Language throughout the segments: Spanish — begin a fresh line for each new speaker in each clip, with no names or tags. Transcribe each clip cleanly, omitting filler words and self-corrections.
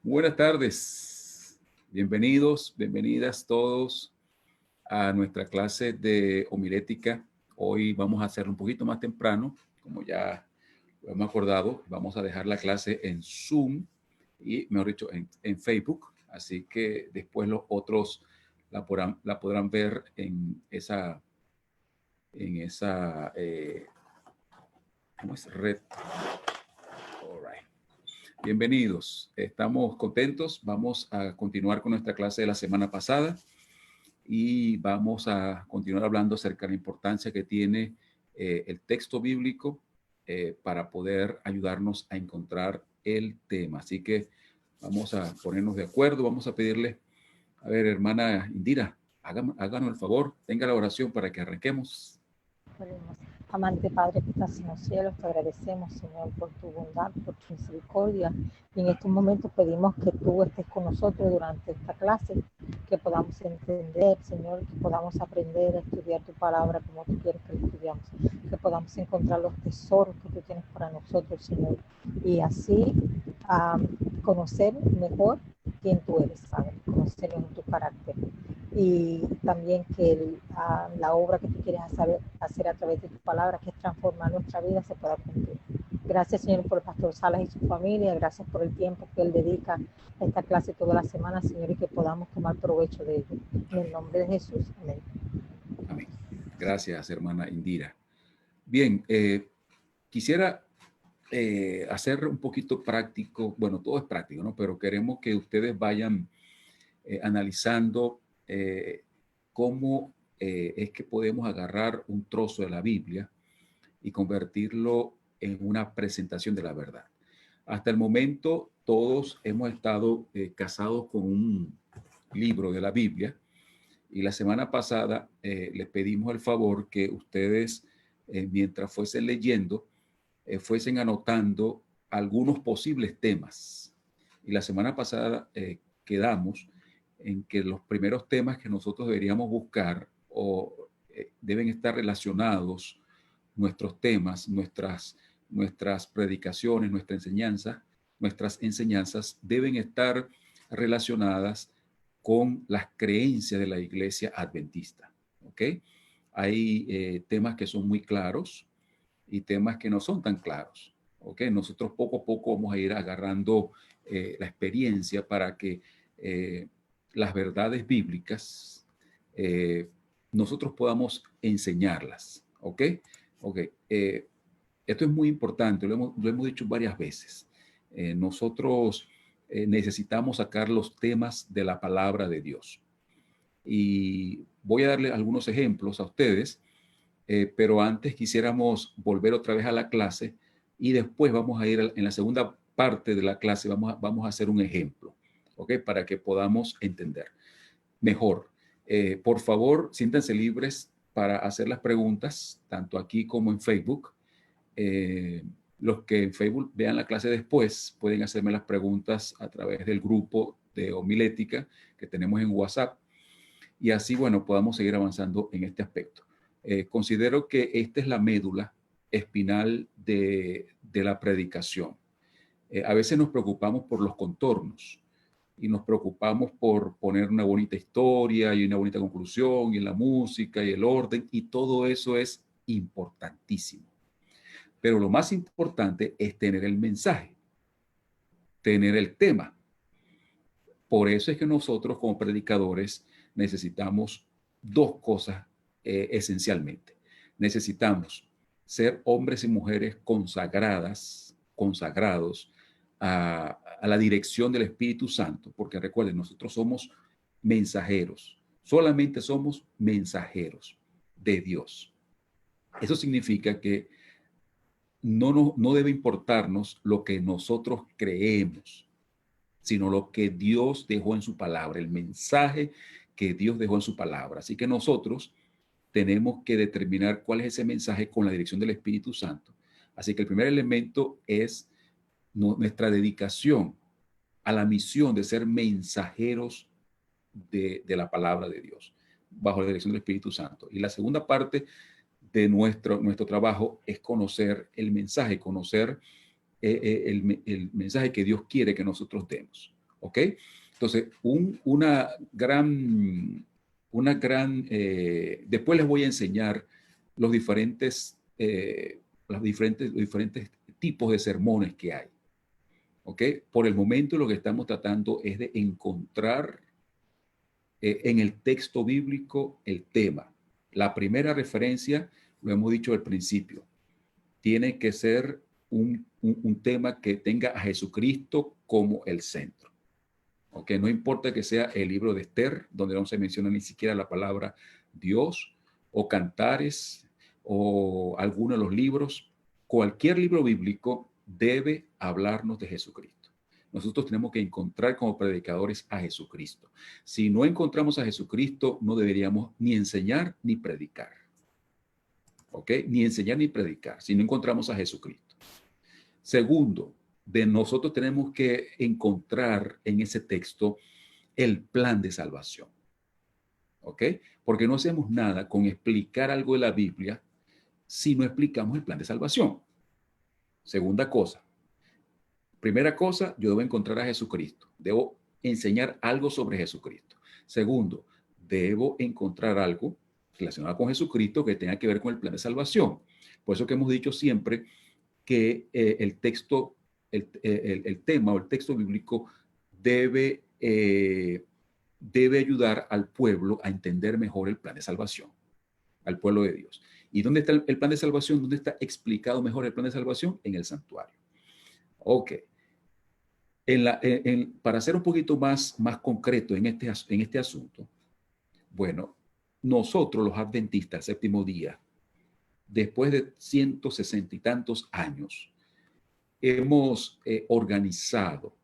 Buenas tardes, bienvenidos, bienvenidas todos a nuestra clase de homilética. Hoy vamos a hacerlo un poquito más temprano, como ya lo hemos acordado. Vamos a dejar la clase en Zoom y, mejor dicho, en Facebook. Así que después los otros la podrán ver en esa ¿cómo es? Red. All right. Bienvenidos, estamos contentos. Vamos a continuar con nuestra clase de la semana pasada y vamos a continuar hablando acerca de la importancia que tiene el texto bíblico para poder ayudarnos a encontrar el tema. Así que vamos a ponernos de acuerdo, vamos a pedirle, a ver, hermana Indira, háganos el favor, tenga la oración para que arranquemos.
Oremos. Amante Padre que estás en los cielos, te agradecemos, Señor, por tu bondad, por tu misericordia. Y en estos momentos pedimos que tú estés con nosotros durante esta clase, que podamos entender, Señor, que podamos aprender a estudiar tu palabra como tú quieres que la estudiamos, que podamos encontrar los tesoros que tú tienes para nosotros, Señor. Y así conocer mejor quién tú eres, Padre, conocer en tu carácter. Y también que la obra que tú quieres hacer a través de tu palabra, que es transformar nuestra vida, se pueda cumplir. Gracias, Señor, por el pastor Salas y su familia. Gracias por el tiempo que él dedica a esta clase toda la semana, Señor, y que podamos tomar provecho de ello. En el nombre de Jesús, amén.
Amén. Gracias, hermana Indira. Bien, quisiera hacer un poquito práctico, bueno, todo es práctico, ¿no? Pero queremos que ustedes vayan analizando cómo es que podemos agarrar un trozo de la Biblia y convertirlo en una presentación de la verdad. Hasta el momento todos hemos estado casados con un libro de la Biblia y la semana pasada les pedimos el favor que ustedes, mientras fuesen leyendo, fuesen anotando algunos posibles temas. Y la semana pasada quedamos en que los primeros temas que nosotros deberíamos buscar o deben estar relacionados, nuestros temas, nuestras predicaciones, nuestras enseñanzas deben estar relacionadas con las creencias de la iglesia adventista. ¿Ok? Hay temas que son muy claros y temas que no son tan claros. ¿Ok? Nosotros poco a poco vamos a ir agarrando la experiencia para que las verdades bíblicas nosotros podamos enseñarlas. ¿Ok? Ok. Esto es muy importante, lo hemos dicho varias veces. Nosotros necesitamos sacar los temas de la palabra de Dios. Y voy a darle algunos ejemplos a ustedes, pero antes quisiéramos volver otra vez a la clase y después vamos a ir en la segunda parte de la clase, vamos a hacer un ejemplo, ¿ok? Para que podamos entender mejor. Por favor, siéntanse libres para hacer las preguntas, tanto aquí como en Facebook. Los que en Facebook vean la clase después pueden hacerme las preguntas a través del grupo de homilética que tenemos en WhatsApp y así, bueno, podamos seguir avanzando en este aspecto. Considero que esta es la médula espinal de la predicación. A veces nos preocupamos por los contornos y nos preocupamos por poner una bonita historia y una bonita conclusión y la música y el orden, y todo eso es importantísimo. Pero lo más importante es tener el mensaje, tener el tema. Por eso es que nosotros como predicadores necesitamos dos cosas esencialmente. Necesitamos ser hombres y mujeres consagrados a la dirección del Espíritu Santo, porque recuerden, nosotros somos mensajeros, solamente somos mensajeros de Dios. Eso significa que no debe importarnos lo que nosotros creemos, sino lo que Dios dejó en su palabra, el mensaje que Dios dejó en su palabra. Así que nosotros tenemos que determinar cuál es ese mensaje con la dirección del Espíritu Santo. Así que el primer elemento es nuestra dedicación a la misión de ser mensajeros de la palabra de Dios, bajo la dirección del Espíritu Santo. Y la segunda parte de nuestro trabajo es conocer el mensaje, conocer el mensaje que Dios quiere que nosotros demos. ¿Ok? Entonces, después les voy a enseñar los diferentes tipos de sermones que hay. ¿Ok? Por el momento lo que estamos tratando es de encontrar en el texto bíblico el tema. La primera referencia, lo hemos dicho al principio, tiene que ser un tema que tenga a Jesucristo como el centro. ¿Ok? No importa que sea el libro de Esther, donde no se menciona ni siquiera la palabra Dios, o Cantares, o alguno de los libros, cualquier libro bíblico debe hablarnos de Jesucristo. Nosotros tenemos que encontrar como predicadores a Jesucristo. Si no encontramos a Jesucristo, no deberíamos ni enseñar ni predicar. ¿Ok? Ni enseñar ni predicar, si no encontramos a Jesucristo. Segundo, de nosotros tenemos que encontrar en ese texto el plan de salvación. ¿Ok? Porque no hacemos nada con explicar algo de la Biblia si no explicamos el plan de salvación. Segunda cosa. Primera cosa, yo debo encontrar a Jesucristo. Debo enseñar algo sobre Jesucristo. Segundo, debo encontrar algo relacionado con Jesucristo que tenga que ver con el plan de salvación. Por eso que hemos dicho siempre que el texto, el tema o el texto bíblico debe ayudar al pueblo a entender mejor el plan de salvación, al pueblo de Dios. ¿Y dónde está el plan de salvación? ¿Dónde está explicado mejor el plan de salvación? En el santuario. Ok. Para ser un poquito más concreto en este asunto, bueno, nosotros los adventistas, séptimo día, después de 160 y tantos años, hemos organizado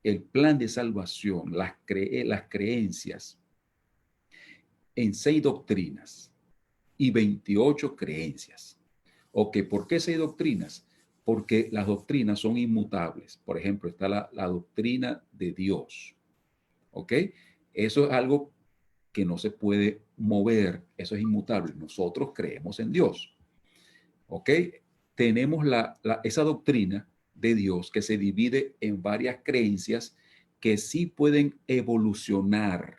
el plan de salvación, las creencias en 6 doctrinas y 28 creencias. Ok, ¿por qué 6 doctrinas? Porque las doctrinas son inmutables. Por ejemplo, está la doctrina de Dios. ¿Ok? Eso es algo que no se puede mover, eso es inmutable. Nosotros creemos en Dios. ¿Ok? Tenemos esa doctrina de Dios que se divide en varias creencias que sí pueden evolucionar.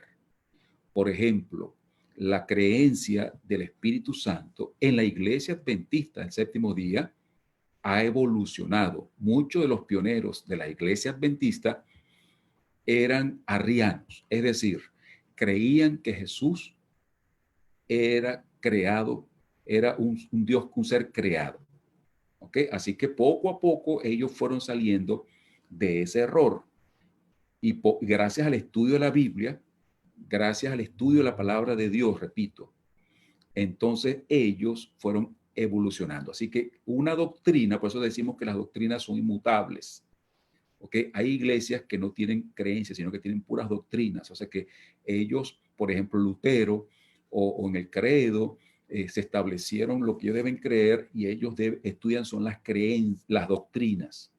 Por ejemplo, la creencia del Espíritu Santo en la iglesia adventista del séptimo día ha evolucionado. Muchos de los pioneros de la iglesia adventista eran arrianos, es decir, creían que Jesús era creado, era un Dios, un ser creado. ¿Ok? Así que poco a poco ellos fueron saliendo de ese error. Y gracias al estudio de la Biblia, gracias al estudio de la palabra de Dios, repito, entonces ellos fueron evolucionando. Así que una doctrina, por eso decimos que las doctrinas son inmutables. ¿Ok? Hay iglesias que no tienen creencias, sino que tienen puras doctrinas. O sea que ellos, por ejemplo, Lutero o en el credo, se establecieron lo que ellos deben creer y ellos estudian son las doctrinas.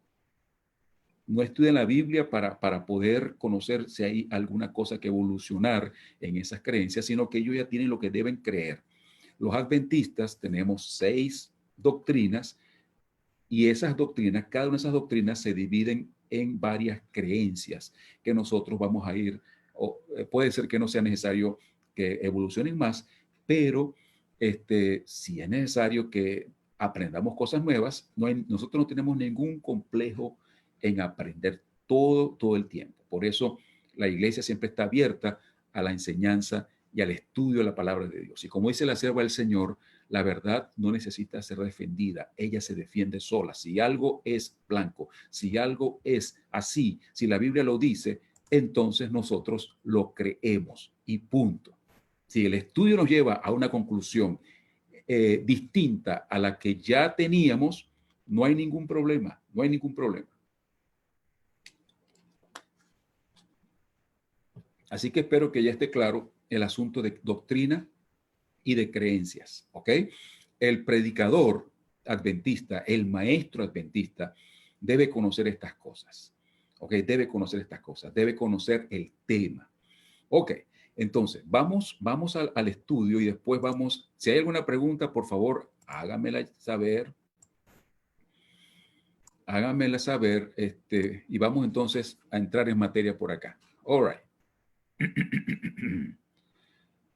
No estudian la Biblia para poder conocer si hay alguna cosa que evolucionar en esas creencias, sino que ellos ya tienen lo que deben creer. Los adventistas tenemos 6 doctrinas y esas doctrinas, cada una de esas doctrinas se dividen en varias creencias que nosotros vamos a ir, puede ser que no sea necesario que evolucionen más, pero si es necesario que aprendamos cosas nuevas, nosotros no tenemos ningún complejo en aprender todo el tiempo. Por eso la iglesia siempre está abierta a la enseñanza y al estudio de la palabra de Dios. Y como dice la sierva del Señor, la verdad no necesita ser defendida, ella se defiende sola. Si algo es blanco, si algo es así, si la Biblia lo dice, entonces nosotros lo creemos y punto. Si el estudio nos lleva a una conclusión distinta a la que ya teníamos, no hay ningún problema, no hay ningún problema. Así que espero que ya esté claro el asunto de doctrina y de creencias, ¿ok? El predicador adventista, el maestro adventista, debe conocer estas cosas, ¿ok? Debe conocer estas cosas, debe conocer el tema. Ok, entonces vamos al estudio y después vamos, si hay alguna pregunta, por favor, hágamela saber. háganmela saber, y vamos entonces a entrar en materia por acá. All right.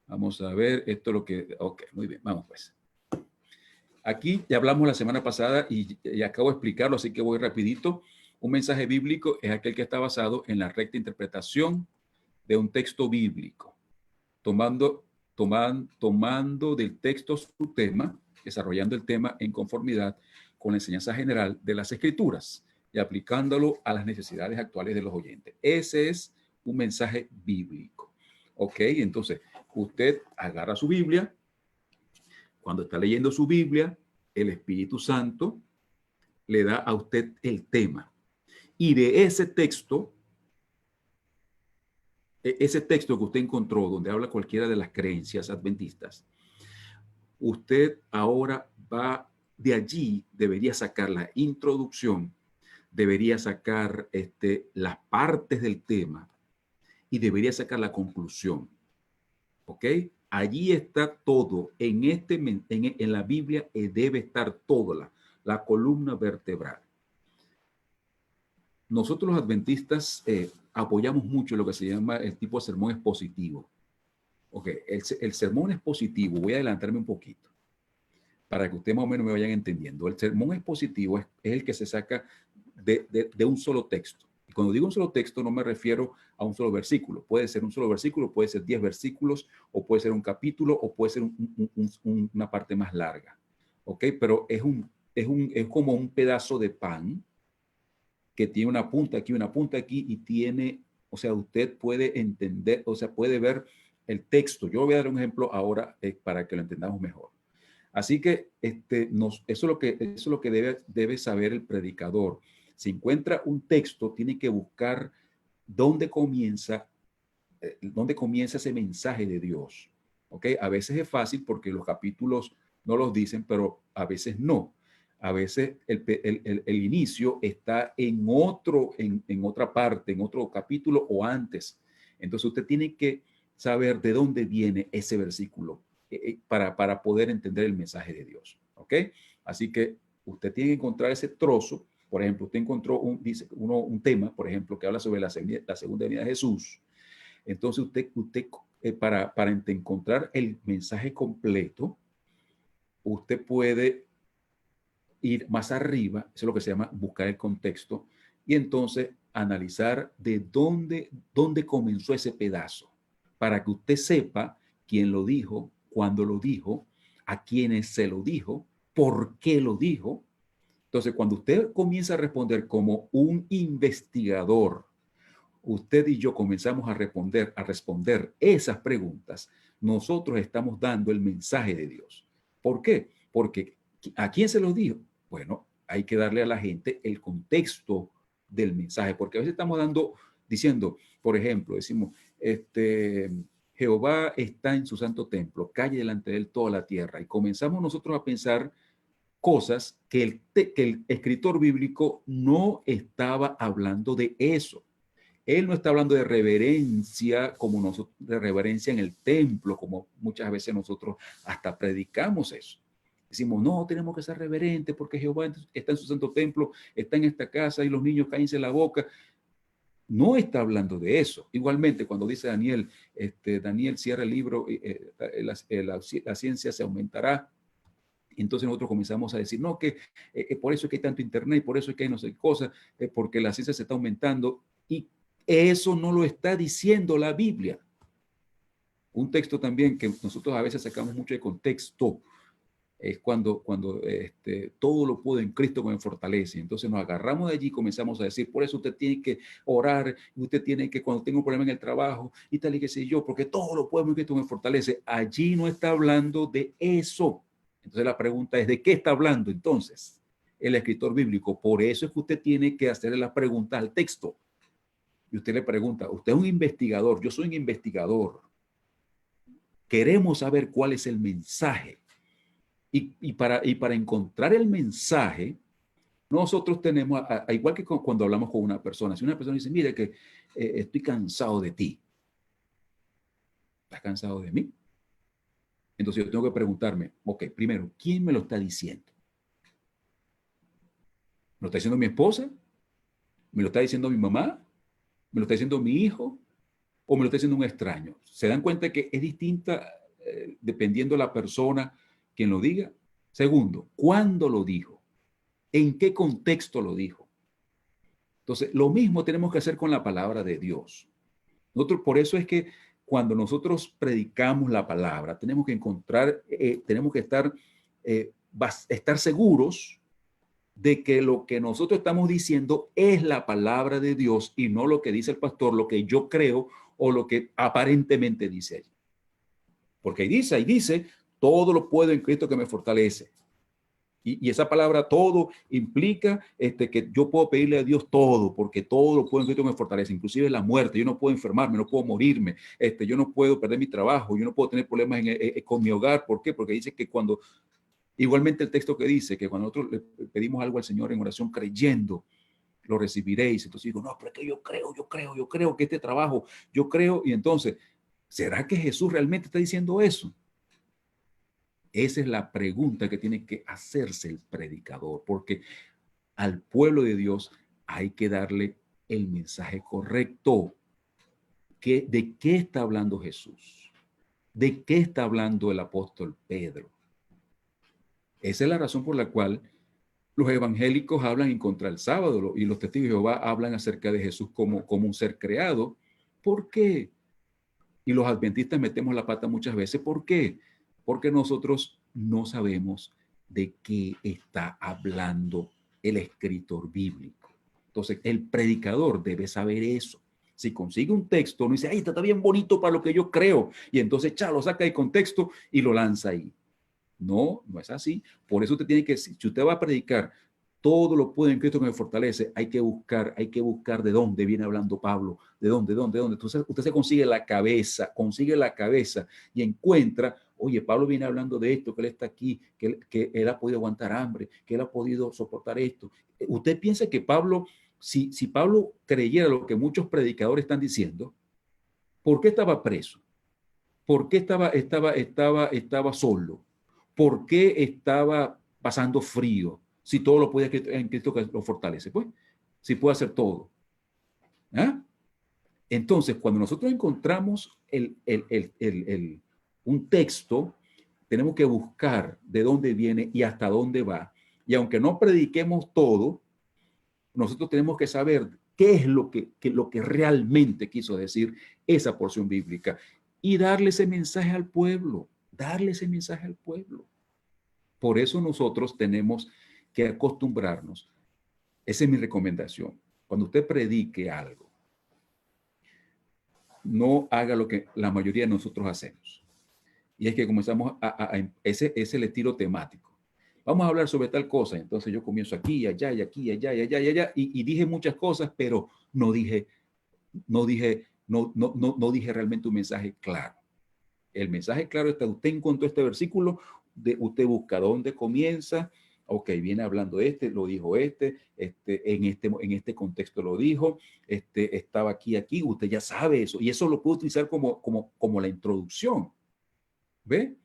Vamos a ver, esto es lo que, ok, muy bien, vamos pues. Aquí ya hablamos la semana pasada y acabo de explicarlo, así que voy rapidito. Un mensaje bíblico es aquel que está basado en la recta interpretación de un texto bíblico, tomando del texto su tema, desarrollando el tema en conformidad con la enseñanza general de las Escrituras y aplicándolo a las necesidades actuales de los oyentes. Ese es un mensaje bíblico. Ok, entonces usted agarra su Biblia. Cuando está leyendo su Biblia, el Espíritu Santo le da a usted el tema. Y de ese texto que usted encontró, donde habla cualquiera de las creencias adventistas, usted ahora va de allí, debería sacar la introducción, debería sacar las partes del tema y debería sacar la conclusión. ¿Ok? Allí está todo. En la Biblia debe estar todo, la columna vertebral. Nosotros los adventistas apoyamos mucho lo que se llama el tipo de sermón expositivo. Ok, el sermón expositivo, voy a adelantarme un poquito para que ustedes más o menos me vayan entendiendo. El sermón expositivo es el que se saca de un solo texto. Y cuando digo un solo texto no me refiero a un solo versículo. Puede ser un solo versículo, puede ser 10 versículos, o puede ser un capítulo, o puede ser una parte más larga. ¿Ok? Pero es como un pedazo de pan que tiene una punta aquí y tiene, o sea, usted puede entender, o sea, puede ver el texto. Yo voy a dar un ejemplo ahora para que lo entendamos mejor. Así que eso es lo que debe saber el predicador. Si encuentra un texto, tiene que buscar dónde comienza ese mensaje de Dios. ¿Ok? A veces es fácil porque los capítulos no los dicen, pero a veces no. A veces el inicio está en otra parte, en otro capítulo o antes. Entonces usted tiene que saber de dónde viene ese versículo para poder entender el mensaje de Dios. ¿Ok? Así que usted tiene que encontrar ese trozo. Por ejemplo, usted encontró un tema, por ejemplo, que habla sobre la segunda venida de Jesús. Entonces para encontrar el mensaje completo, usted puede ir más arriba, eso es lo que se llama buscar el contexto, y entonces analizar de dónde comenzó ese pedazo, para que usted sepa quién lo dijo, cuándo lo dijo, a quiénes se lo dijo, por qué lo dijo. Entonces, cuando usted comienza a responder como un investigador, usted y yo comenzamos a responder esas preguntas, nosotros estamos dando el mensaje de Dios. ¿Por qué? Porque ¿a quién se lo dijo? Bueno, hay que darle a la gente el contexto del mensaje, porque a veces estamos diciendo, por ejemplo, decimos, Jehová está en su santo templo, calle delante de él toda la tierra, y comenzamos nosotros a pensar cosas que el escritor bíblico no estaba hablando de eso. Él no está hablando de reverencia como nosotros, de reverencia en el templo, como muchas veces nosotros hasta predicamos eso. Decimos, no, tenemos que ser reverentes porque Jehová está en su santo templo, está en esta casa y los niños cállense en la boca. No está hablando de eso. Igualmente, cuando dice Daniel, Daniel cierra el libro, la ciencia se aumentará. Entonces nosotros comenzamos a decir, no, que por eso es que hay tanto internet, por eso es que hay no sé qué cosa, porque la ciencia se está aumentando. Y eso no lo está diciendo la Biblia. Un texto también que nosotros a veces sacamos mucho de contexto es cuando todo lo puedo en Cristo que me fortalece. Entonces nos agarramos de allí y comenzamos a decir, por eso usted tiene que orar, usted tiene que, cuando tenga un problema en el trabajo y tal y qué sé yo, porque todo lo puedo en Cristo que me fortalece. Allí no está hablando de eso. Entonces la pregunta es, ¿de qué está hablando entonces el escritor bíblico? Por eso es que usted tiene que hacerle las preguntas al texto. Y usted le pregunta, usted es un investigador, yo soy un investigador. Queremos saber cuál es el mensaje. Y para encontrar el mensaje, nosotros tenemos, igual que cuando hablamos con una persona, si una persona dice, mire que estoy cansado de ti, ¿estás cansado de mí? Entonces yo tengo que preguntarme, ok, primero, ¿quién me lo está diciendo? lo está diciendo mi esposa? ¿Me lo está diciendo mi mamá? ¿Me lo está diciendo mi hijo? ¿O me lo está diciendo un extraño? ¿Se dan cuenta que es distinta dependiendo de la persona quien lo diga? Segundo, ¿cuándo lo dijo? ¿En qué contexto lo dijo? Entonces, lo mismo tenemos que hacer con la palabra de Dios. Nosotros, por eso es que cuando nosotros predicamos la palabra, tenemos que encontrar, tenemos que estar seguros de que lo que nosotros estamos diciendo es la palabra de Dios y no lo que dice el pastor, lo que yo creo o lo que aparentemente dice allí. Porque ahí dice, todo lo puedo en Cristo que me fortalece. Y esa palabra todo implica que yo puedo pedirle a Dios todo, porque todo lo puedo en Cristo que me fortalece, inclusive la muerte. Yo no puedo enfermarme, no puedo morirme, yo no puedo perder mi trabajo, yo no puedo tener problemas con mi hogar. ¿Por qué? Porque dice que cuando, igualmente el texto que dice que cuando nosotros le pedimos algo al Señor en oración creyendo, lo recibiréis. Entonces digo, no, pero es que yo creo que este trabajo, yo creo. Y entonces, ¿será que Jesús realmente está diciendo eso? Esa es la pregunta que tiene que hacerse el predicador, porque al pueblo de Dios hay que darle el mensaje correcto. ¿De qué está hablando Jesús? ¿De qué está hablando el apóstol Pedro? Esa es la razón por la cual los evangélicos hablan en contra del sábado y los testigos de Jehová hablan acerca de Jesús como un ser creado. ¿Por qué? Y los adventistas metemos la pata muchas veces. ¿Por qué? Porque nosotros no sabemos de qué está hablando el escritor bíblico. Entonces, el predicador debe saber eso. Si consigue un texto, no dice, ay, está bien bonito para lo que yo creo. Y entonces, lo saca de contexto y lo lanza ahí. No, no es así. Por eso usted tiene que, si usted va a predicar, todo lo puede en Cristo que me fortalece, hay que buscar de dónde viene hablando Pablo, de dónde. Entonces usted se consigue la cabeza y encuentra, oye, Pablo viene hablando de esto, que él está aquí, que él ha podido aguantar hambre, que él ha podido soportar esto. Usted piensa que Pablo, si Pablo creyera lo que muchos predicadores están diciendo, ¿por qué estaba preso? ¿Por qué estaba solo? ¿Por qué estaba pasando frío? Si todo lo puede en Cristo que lo fortalece, pues, si puede hacer todo. ¿Ah? Entonces, cuando nosotros encontramos un texto, tenemos que buscar de dónde viene y hasta dónde va. Y aunque no prediquemos todo, nosotros tenemos que saber qué es lo que realmente quiso decir esa porción bíblica y darle ese mensaje al pueblo, Por eso nosotros tenemos que acostumbrarnos. Esa es mi recomendación. Cuando usted predique algo, no haga lo que la mayoría de nosotros hacemos. Y es que comenzamos ese es el estilo temático. Vamos a hablar sobre tal cosa. Entonces yo comienzo aquí, allá, y aquí, allá, y allá, y allá, y dije muchas cosas, pero no dije realmente un mensaje claro. El mensaje claro está, usted encontró este versículo, usted busca dónde comienza, ok, viene hablando lo dijo en este contexto lo dijo, estaba aquí, usted ya sabe eso, y eso lo puede utilizar como la introducción, ¿ve?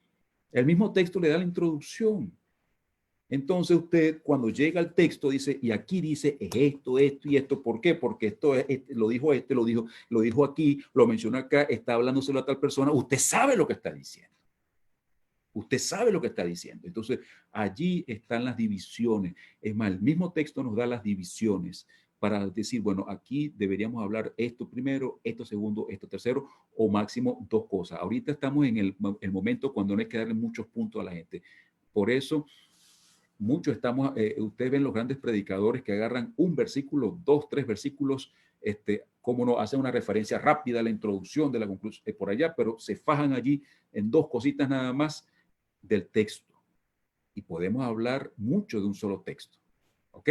El mismo texto le da la introducción. Entonces usted cuando llega al texto dice, y aquí dice esto y esto, ¿por qué? Porque lo dijo lo dijo aquí, lo mencionó acá, está hablándoselo a tal persona, usted sabe lo que está diciendo. Usted sabe lo que está diciendo. Entonces, allí están las divisiones. Es más, el mismo texto nos da las divisiones para decir, bueno, aquí deberíamos hablar esto primero, esto segundo, esto tercero, o máximo dos cosas. Ahorita estamos en el momento cuando no hay que darle muchos puntos a la gente. Por eso, ustedes ven los grandes predicadores que agarran un versículo, dos, tres versículos, como no hacen una referencia rápida a la introducción de la conclusión por allá, pero se fajan allí en dos cositas nada más del texto. Y podemos hablar mucho de un solo texto. ¿Ok?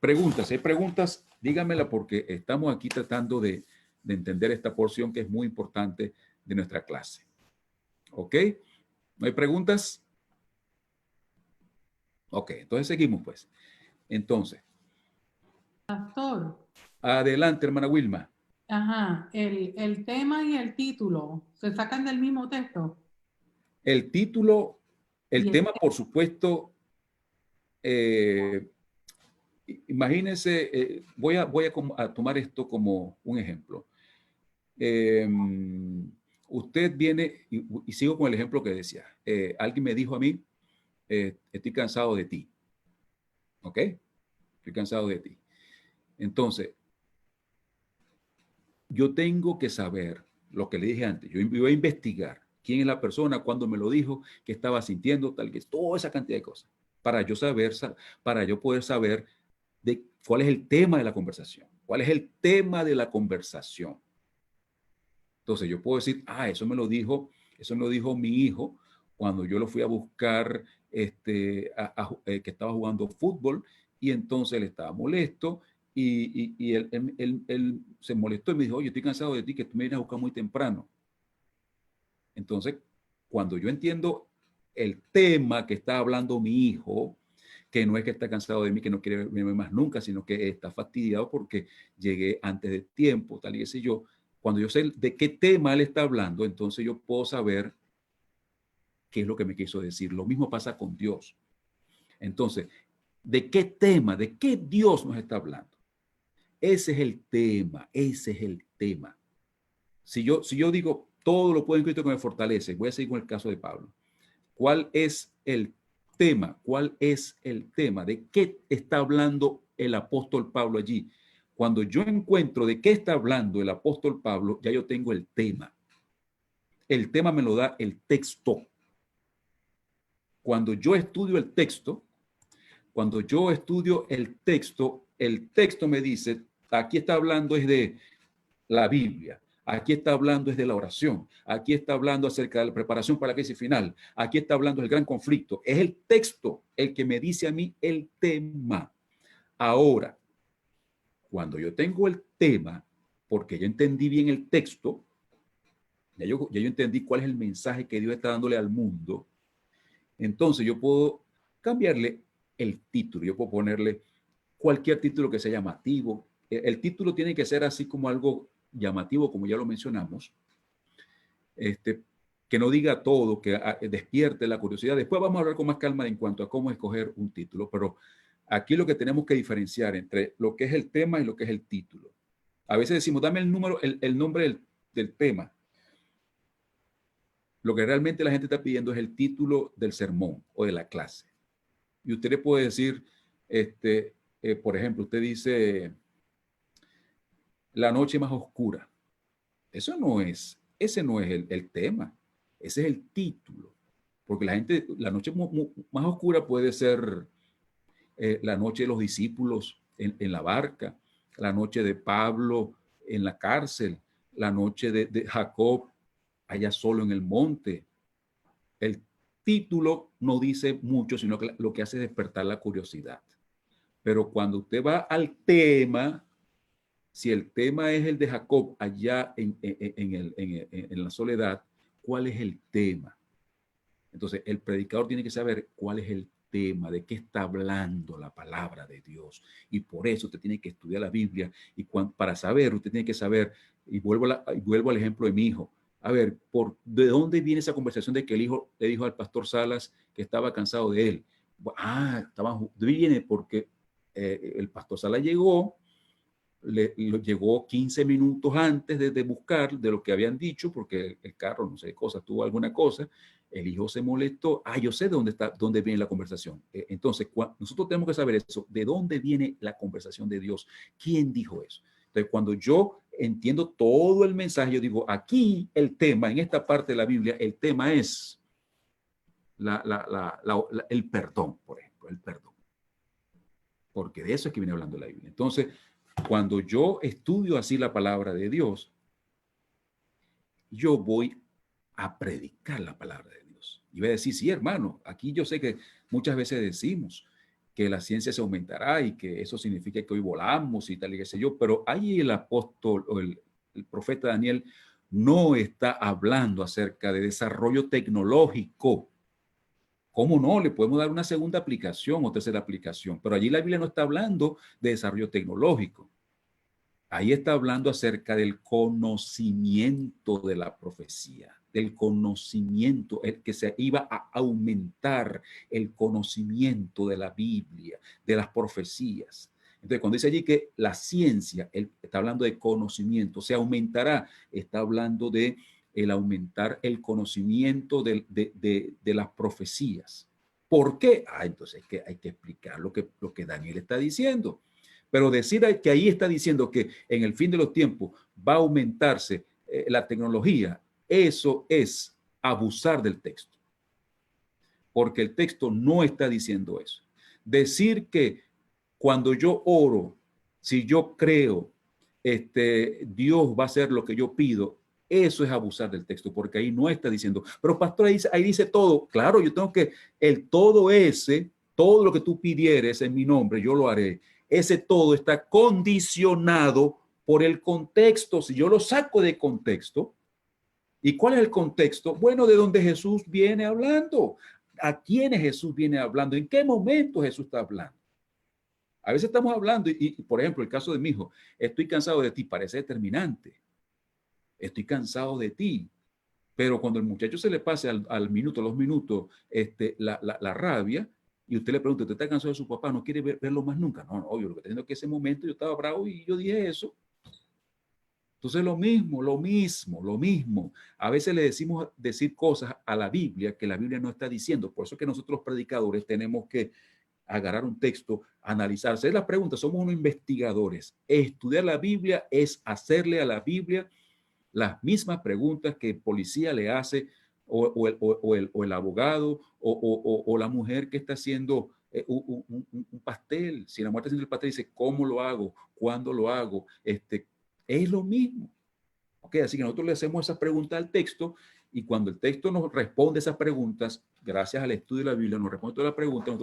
Preguntas. Si hay preguntas, díganmela porque estamos aquí tratando de entender esta porción que es muy importante de nuestra clase. ¿Ok? ¿No hay preguntas? Ok, entonces seguimos pues. Entonces.
Pastor.
Adelante, hermana Wilma.
Ajá, el tema y el título, ¿se sacan del mismo texto?
El título, el tema, por supuesto, Imagínense, voy a tomar esto como un ejemplo. Usted viene, y sigo con el ejemplo que decía, alguien me dijo a mí, estoy cansado de ti, ¿ok? Estoy cansado de ti. Entonces, yo tengo que saber lo que le dije antes. Yo voy a investigar quién es la persona, cuándo me lo dijo, qué estaba sintiendo, tal que toda esa cantidad de cosas, para yo saber, para yo poder saber de cuál es el tema de la conversación. ¿Cuál es el tema de la conversación? Entonces yo puedo decir, eso me lo dijo mi hijo cuando yo lo fui a buscar, que estaba jugando fútbol y entonces él estaba molesto y él se molestó y me dijo, oye, estoy cansado de ti, que tú me vienes a buscar muy temprano. Entonces, cuando yo entiendo el tema que está hablando mi hijo, que no es que está cansado de mí, que no quiere verme más nunca, sino que está fastidiado porque llegué antes de tiempo, tal y qué sé yo. Cuando yo sé de qué tema él está hablando, entonces yo puedo saber qué es lo que me quiso decir. Lo mismo pasa con Dios. Entonces, ¿de qué tema, de qué Dios nos está hablando? Ese es el tema, ese es el tema. Si yo digo, todo lo puedo en Cristo que me fortalece, voy a seguir con el caso de Pablo. ¿Cuál es el tema? ¿Cuál es el tema? ¿De qué está hablando el apóstol Pablo allí? Cuando yo encuentro de qué está hablando el apóstol Pablo, ya yo tengo el tema. El tema me lo da el texto. Cuando yo estudio el texto, el texto me dice, aquí está hablando es de la Biblia. Aquí está hablando es de la oración. Aquí está hablando acerca de la preparación para la crisis final. Aquí está hablando del gran conflicto. Es el texto el que me dice a mí el tema. Ahora, cuando yo tengo el tema, porque yo entendí bien el texto, ya yo entendí cuál es el mensaje que Dios está dándole al mundo, entonces yo puedo cambiarle el título. Yo puedo ponerle cualquier título que sea llamativo. El título tiene que ser así como algo llamativo, como ya lo mencionamos, que no diga todo, que despierte la curiosidad. Después vamos a hablar con más calma en cuanto a cómo escoger un título, pero aquí lo que tenemos que diferenciar entre lo que es el tema y lo que es el título. A veces decimos, dame el nombre del tema. Lo que realmente la gente está pidiendo es el título del sermón o de la clase. Y usted le puede decir, por ejemplo, usted dice, la noche más oscura. Ese no es el tema, ese es el título. Porque la noche más oscura puede ser la noche de los discípulos en la barca, la noche de Pablo en la cárcel, la noche de Jacob allá solo en el monte. El título no dice mucho, sino que lo que hace es despertar la curiosidad. Pero cuando usted va al tema, si el tema es el de Jacob allá en la soledad, ¿cuál es el tema? Entonces, el predicador tiene que saber cuál es el tema, de qué está hablando la palabra de Dios. Y por eso usted tiene que estudiar la Biblia. Y para saber, usted tiene que saber, y vuelvo al ejemplo de mi hijo. A ver, ¿de dónde viene esa conversación de que el hijo le dijo al pastor Salas que estaba cansado de él? Viene porque el pastor Salas llegó, llegó 15 minutos antes de buscar de lo que habían dicho, porque el carro, no sé, tuvo alguna cosa, el hijo se molestó, yo sé dónde viene la conversación. Entonces, nosotros tenemos que saber eso, de dónde viene la conversación de Dios, quién dijo eso. Entonces, cuando yo entiendo todo el mensaje, yo digo, aquí el tema, en esta parte de la Biblia, el tema es el perdón, por ejemplo, el perdón. Porque de eso es que viene hablando la Biblia. Entonces, cuando yo estudio así la palabra de Dios, yo voy a predicar la palabra de Dios. Y voy a decir, sí, hermano, aquí yo sé que muchas veces decimos que la ciencia se aumentará y que eso significa que hoy volamos y tal y qué sé yo, pero ahí el apóstol o el profeta Daniel no está hablando acerca de desarrollo tecnológico. ¿Cómo no? Le podemos dar una segunda aplicación o tercera aplicación, pero allí la Biblia no está hablando de desarrollo tecnológico. Ahí está hablando acerca del conocimiento de la profecía, del conocimiento, el que se iba a aumentar el conocimiento de la Biblia, de las profecías. Entonces, cuando dice allí que la ciencia, él está hablando de conocimiento, se aumentará, está hablando de el aumentar el conocimiento de las profecías. ¿Por qué? Entonces hay que explicar lo que Daniel está diciendo. Pero decir que ahí está diciendo que en el fin de los tiempos va a aumentarse la tecnología, eso es abusar del texto. Porque el texto no está diciendo eso. Decir que cuando yo oro, si yo creo, Dios va a hacer lo que yo pido, eso es abusar del texto, porque ahí no está diciendo, pero pastor, ahí dice todo. Claro, yo tengo que, el todo ese, todo lo que tú pidieres en mi nombre, yo lo haré. Ese todo está condicionado por el contexto. Si yo lo saco de contexto, ¿y cuál es el contexto? Bueno, de donde Jesús viene hablando. ¿A quiénes Jesús viene hablando? ¿En qué momento Jesús está hablando? A veces estamos hablando y por ejemplo, el caso de mi hijo, estoy cansado de ti, parece determinante. Estoy cansado de ti. Pero cuando el muchacho se le pase al minuto, a los minutos, la rabia, y usted le pregunta, ¿usted está cansado de su papá? ¿No quiere verlo más nunca? No, obvio, lo que teniendo que ese momento yo estaba bravo y yo dije eso. Entonces lo mismo. A veces le decimos decir cosas a la Biblia que la Biblia no está diciendo. Por eso que nosotros los predicadores tenemos que agarrar un texto, analizarse. Es la pregunta, somos unos investigadores. Estudiar la Biblia es hacerle a la Biblia las mismas preguntas que el policía le hace o el abogado o la mujer que está haciendo un pastel. Si la mujer está haciendo el pastel, dice, ¿cómo lo hago? ¿Cuándo lo hago? Es lo mismo. Okay, así que nosotros le hacemos esas preguntas al texto y cuando el texto nos responde esas preguntas, gracias al estudio de la Biblia, nos responde todas las preguntas,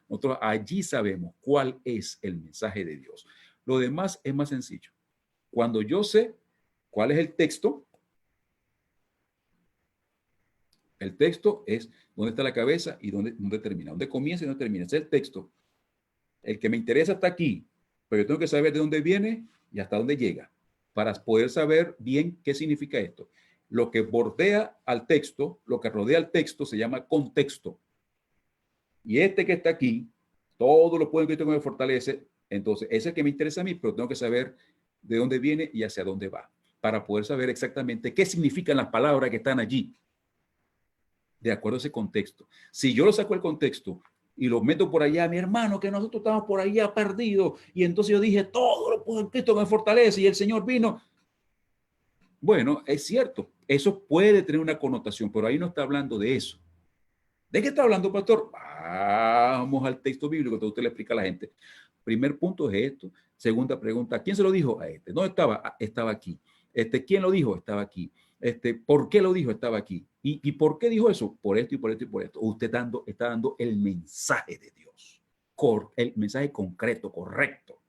nosotros allí sabemos cuál es el mensaje de Dios. Lo demás es más sencillo. Cuando yo sé cuál es el texto es dónde está la cabeza y dónde termina, dónde comienza y dónde termina. Ese es el texto. El que me interesa está aquí, pero yo tengo que saber de dónde viene y hasta dónde llega para poder saber bien qué significa esto. Lo que bordea al texto, lo que rodea al texto se llama contexto. Y que está aquí, todo lo puede en Cristo que me fortalece, entonces ese es el que me interesa a mí, pero tengo que saber de dónde viene y hacia dónde va, para poder saber exactamente qué significan las palabras que están allí, de acuerdo a ese contexto. Si yo lo saco del contexto y lo meto por allá, mi hermano, que nosotros estamos por allá perdidos, y entonces yo dije, todo lo puedo en Cristo que me fortalece, y el Señor vino. Bueno, es cierto, eso puede tener una connotación, pero ahí no está hablando de eso. ¿De qué está hablando, pastor? Vamos al texto bíblico que usted le explica a la gente. Primer punto es esto. Segunda pregunta, ¿quién se lo dijo a este? ¿Dónde estaba? Estaba aquí. ¿Quién lo dijo? Estaba aquí. ¿Por qué lo dijo? Estaba aquí. ¿Y por qué dijo eso? Por esto y por esto y por esto. Usted está dando el mensaje de Dios. El mensaje concreto, correcto.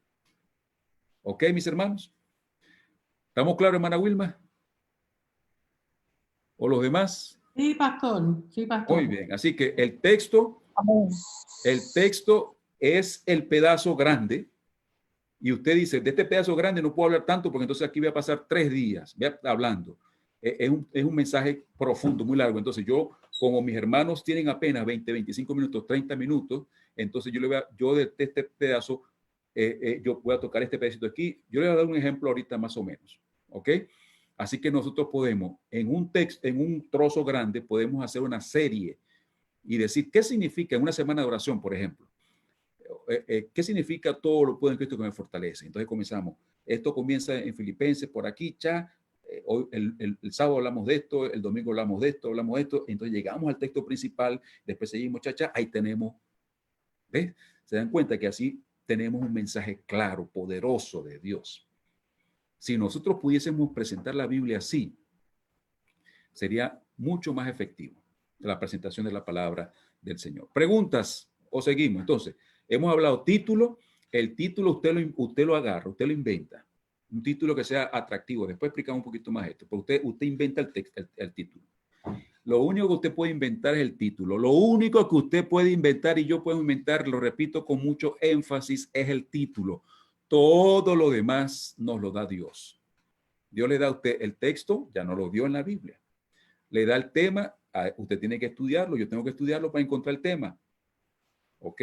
¿Ok, mis hermanos? ¿Estamos claros, hermana Wilma? ¿O los demás?
Sí, pastor. Sí, pastor.
Muy bien. Así que el texto es el pedazo grande. Y usted dice, de este pedazo grande no puedo hablar tanto porque entonces aquí voy a pasar 3 días hablando. Es un mensaje profundo, muy largo. Entonces yo, como mis hermanos tienen apenas 20, 25 minutos, 30 minutos, entonces yo de este pedazo, yo voy a tocar este pedacito aquí. Yo le voy a dar un ejemplo ahorita más o menos. ¿Ok? Así que nosotros podemos, en un trozo grande, podemos hacer una serie y decir, ¿qué significa en una semana de oración, por ejemplo? ¿Qué significa todo lo puedo en Cristo que me fortalece? Entonces comenzamos. Esto comienza en Filipenses, por aquí, hoy, el sábado hablamos de esto, el domingo hablamos de esto, entonces llegamos al texto principal, después seguimos, ahí tenemos, ¿ves? Se dan cuenta que así tenemos un mensaje claro, poderoso de Dios. Si nosotros pudiésemos presentar la Biblia así, sería mucho más efectivo la presentación de la palabra del Señor. ¿Preguntas o seguimos? Entonces, hemos hablado título. El título usted lo agarra, usted lo inventa. Un título que sea atractivo. Después explicamos un poquito más esto. Pero usted inventa el título. Lo único que usted puede inventar es el título. Lo único que usted puede inventar y yo puedo inventar, lo repito con mucho énfasis, es el título. Todo lo demás nos lo da Dios. Dios le da a usted el texto, ya no lo dio en la Biblia. Le da el tema, usted tiene que estudiarlo, yo tengo que estudiarlo para encontrar el tema. ¿Ok?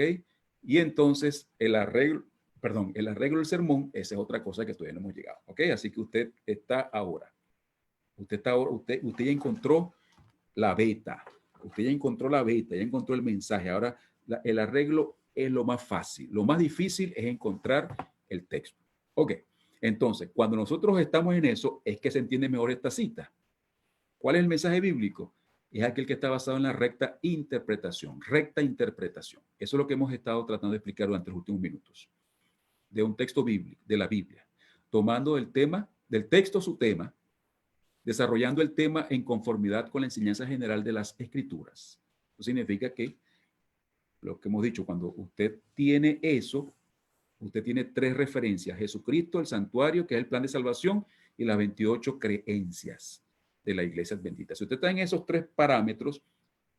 Y entonces el arreglo perdón, el arreglo del sermón, esa es otra cosa que todavía no hemos llegado. ¿Ok? Así que usted está ahora. Usted ya encontró la beta. Usted ya encontró la beta, ya encontró el mensaje. Ahora el arreglo es lo más fácil. Lo más difícil es encontrar el texto. Ok. Entonces, cuando nosotros estamos en eso, es que se entiende mejor esta cita. ¿Cuál es el mensaje bíblico? Es aquel que está basado en la recta interpretación. Recta interpretación. Eso es lo que hemos estado tratando de explicar durante los últimos minutos. De un texto bíblico, de la Biblia. Tomando el tema, del texto su tema, desarrollando el tema en conformidad con la enseñanza general de las Escrituras. Eso significa que, lo que hemos dicho, cuando usted tiene eso, usted tiene 3 referencias: Jesucristo, el santuario, que es el plan de salvación, y las 28 creencias de la iglesia adventista. Si usted está en esos 3 parámetros,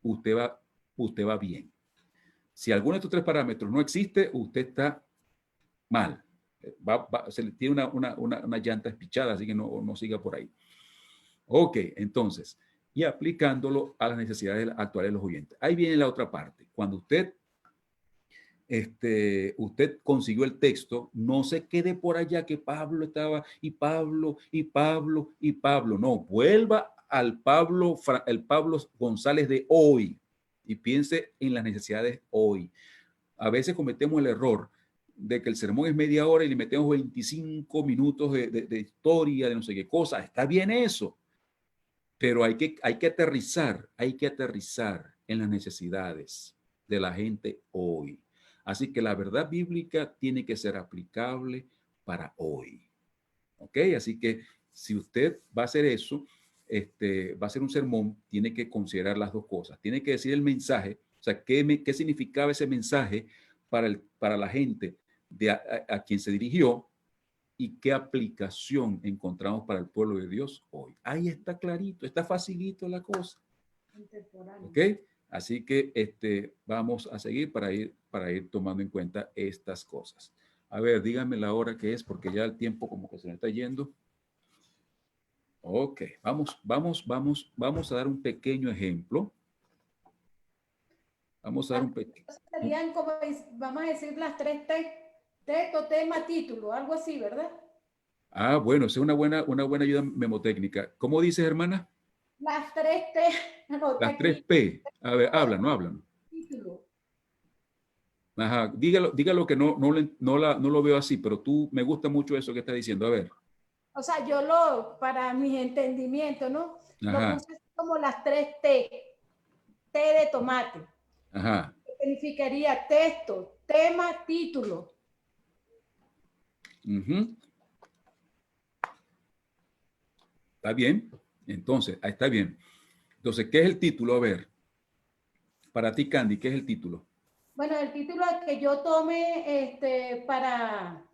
usted va bien. Si alguno de estos 3 parámetros no existe, usted está mal. Se le tiene una llanta espichada, así que no siga por ahí. Ok, entonces, y aplicándolo a las necesidades actuales de los oyentes. Ahí viene la otra parte. Cuando usted consiguió el texto, no se quede por allá que Pablo estaba y Pablo y Pablo y Pablo. No, vuelva al Pablo, el Pablo González de hoy y piense en las necesidades hoy. A veces cometemos el error de que el sermón es media hora y le metemos 25 minutos de historia, de no sé qué cosa. Está bien eso, pero hay que aterrizar en las necesidades de la gente hoy. Así que la verdad bíblica tiene que ser aplicable para hoy. ¿Ok? Así que si usted va a hacer eso, va a hacer un sermón, tiene que considerar las 2 cosas. Tiene que decir el mensaje, o sea, qué significaba ese mensaje para la gente a quien se dirigió y qué aplicación encontramos para el pueblo de Dios hoy. Ahí está clarito, está facilito la cosa. ¿Ok? Así que vamos a seguir para ir tomando en cuenta estas cosas. A ver, díganme la hora que es, porque ya el tiempo como que se me está yendo. Ok, vamos a dar un pequeño ejemplo. Vamos a dar un pequeño...
Serían como, vamos a decir, las 3 texto, tema, título, algo así, ¿verdad?
Ah, bueno, esa es una buena ayuda memotécnica. ¿Cómo dices, hermana?
Las 3
Las 3 P. A ver, hablan.
Título.
Ajá, dígalo que no lo veo así, pero me gusta mucho eso que está diciendo. A ver.
O sea, para mi entendimiento, ¿no?
Ajá.
Lo puse como las 3 T. T de tomate.
Ajá.
Significaría texto, tema, título.
Está bien. Entonces, ahí está bien. Entonces, ¿qué es el título? A ver. Para ti, Candy, ¿qué es el título?
Bueno, el título que yo tome para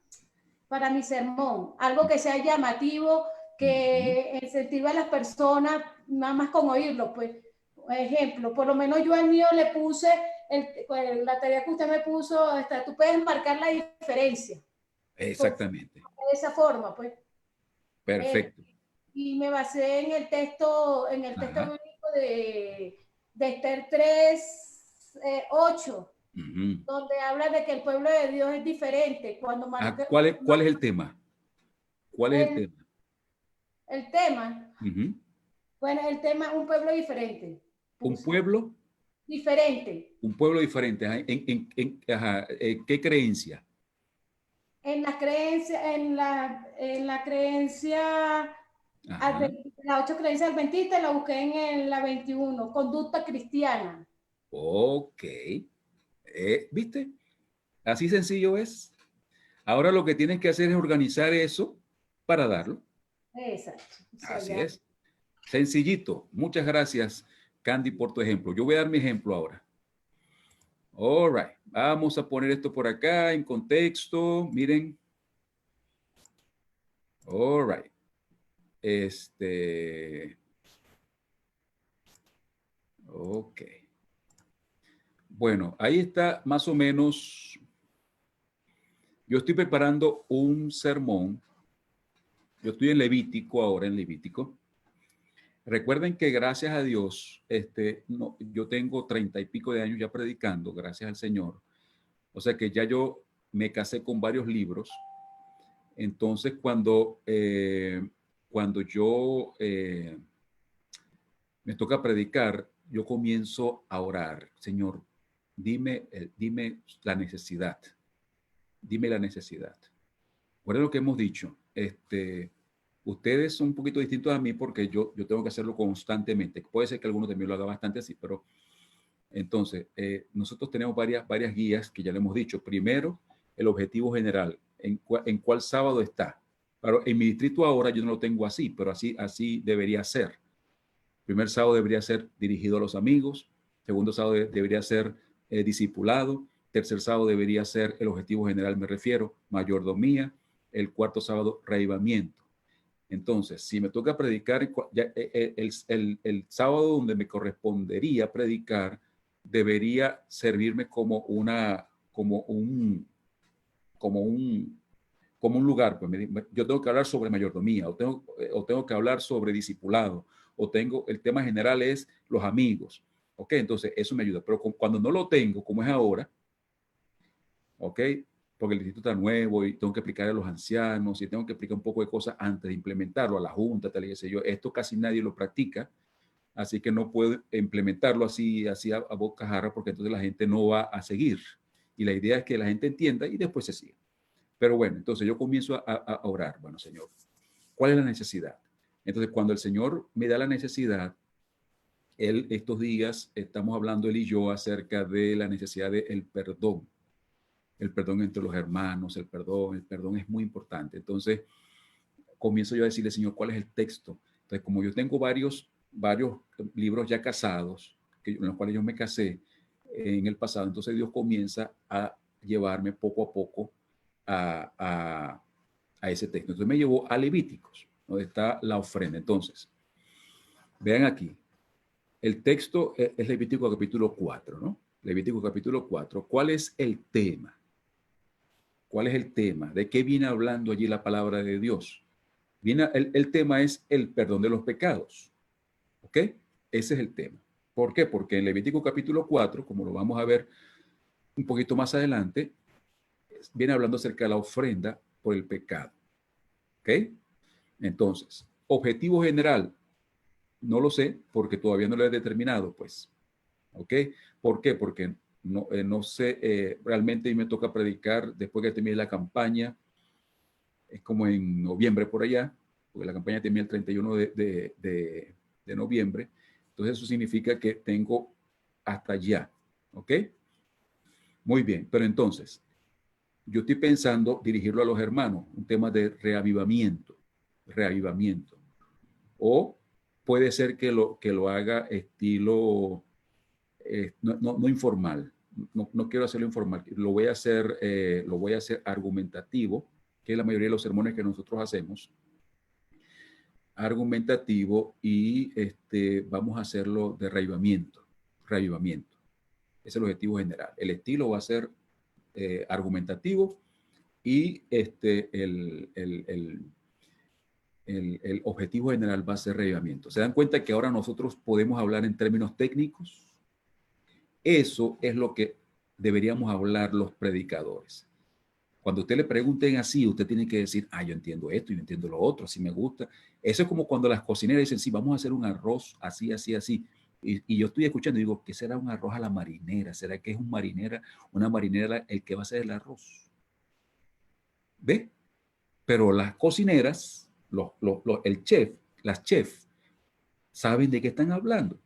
mi sermón, algo que sea llamativo, que incentive a las personas, nada más con oírlo, pues. Por ejemplo, por lo menos yo al mío le puse, la tarea que usted me puso, tú puedes marcar la diferencia.
Exactamente.
De esa forma, pues.
Perfecto.
Y me basé en el texto bíblico de Esther 3:8. Donde habla de que el pueblo de Dios es diferente.
¿Cuál es el tema? ¿Cuál es el tema?
El tema. Bueno, el tema es un pueblo diferente.
¿Un pueblo?
Diferente.
Un pueblo diferente. ¿Qué creencia?
En la creencia, las 8 creencias adventistas la busqué en la 21, conducta cristiana.
Ok. ¿Viste? Así sencillo es. Ahora lo que tienes que hacer es organizar eso para darlo.
Exacto.
Así es. Sencillito. Muchas gracias, Candy, por tu ejemplo. Yo voy a dar mi ejemplo ahora. All right. Vamos a poner esto por acá en contexto. Miren. All right. Ok. Bueno, ahí está más o menos. Yo estoy preparando un sermón. Yo estoy en Levítico ahora, en Levítico. Recuerden que gracias a Dios, yo tengo 30 y pico de años ya predicando, gracias al Señor. O sea que ya yo me casé con varios libros. Entonces, cuando yo me toca predicar, yo comienzo a orar. Señor, dime la necesidad. Dime la necesidad. Recuerden lo que hemos dicho. Ustedes son un poquito distintos a mí porque yo tengo que hacerlo constantemente. Puede ser que algunos de mí lo haga bastante así, pero entonces, nosotros tenemos varias guías que ya le hemos dicho. Primero, el objetivo general. ¿En cuál sábado está? Pero en mi distrito ahora yo no lo tengo así, pero así debería ser. Primer sábado debería ser dirigido a los amigos. Segundo sábado debería ser discipulado. Tercer sábado debería ser el objetivo general, me refiero, mayordomía. El cuarto sábado, reavivamiento. Entonces, si me toca predicar, el sábado donde me correspondería predicar, debería servirme como un lugar. Pues yo tengo que hablar sobre mayordomía, o tengo que hablar sobre discipulado, el tema general es los amigos. Ok, entonces eso me ayuda. Pero cuando no lo tengo, como es ahora, ok, porque el distrito está nuevo y tengo que explicar a los ancianos y tengo que explicar un poco de cosas antes de implementarlo a la junta, tal y qué sé yo. Esto casi nadie lo practica, así que no puedo implementarlo así a bocajarra porque entonces la gente no va a seguir. Y la idea es que la gente entienda y después se siga. Pero bueno, entonces yo comienzo a orar. Bueno, Señor, ¿cuál es la necesidad? Entonces, cuando el Señor me da la necesidad, estos días estamos hablando él y yo acerca de la necesidad del perdón. El perdón entre los hermanos, el perdón es muy importante. Entonces, comienzo yo a decirle, Señor, ¿cuál es el texto? Entonces, como yo tengo varios libros ya casados, en los cuales yo me casé en el pasado, entonces Dios comienza a llevarme poco a poco a ese texto. Entonces me llevó a Levíticos, donde está la ofrenda. Entonces, vean aquí, el texto es Levítico capítulo 4, ¿no? Levítico capítulo 4. ¿Cuál es el tema? ¿Cuál es el tema? ¿De qué viene hablando allí la palabra de Dios? El tema es el perdón de los pecados. ¿Ok? Ese es el tema. ¿Por qué? Porque en Levítico capítulo 4, como lo vamos a ver un poquito más adelante, viene hablando acerca de la ofrenda por el pecado. ¿Ok? Entonces, objetivo general, no lo sé porque todavía no lo he determinado, pues. ¿Ok? ¿Por qué? Porque no sé, realmente me toca predicar después que termine la campaña, es como en noviembre por allá, porque la campaña termina el 31 de noviembre, entonces eso significa que tengo hasta allá, ¿ok? Muy bien, pero entonces, yo estoy pensando dirigirlo a los hermanos, un tema de reavivamiento, o puede ser que lo haga estilo, no informal, no quiero hacerlo informal, lo voy a hacer argumentativo, que es la mayoría de los sermones que nosotros hacemos, argumentativo, y vamos a hacerlo de reavivamiento. Ese es el objetivo general. El estilo va a ser argumentativo y el objetivo general va a ser reavivamiento. ¿Se dan cuenta que ahora nosotros podemos hablar en términos técnicos? Eso es lo que deberíamos hablar los predicadores. Cuando usted le pregunten así, usted tiene que decir, yo entiendo esto, yo entiendo lo otro, así me gusta. Eso es como cuando las cocineras dicen, sí, vamos a hacer un arroz así, así, así. Y yo estoy escuchando y digo, ¿qué será un arroz a la marinera? ¿Será que es una marinera el que va a hacer el arroz? ¿Ve? Pero las cocineras, las chefs, saben de qué están hablando.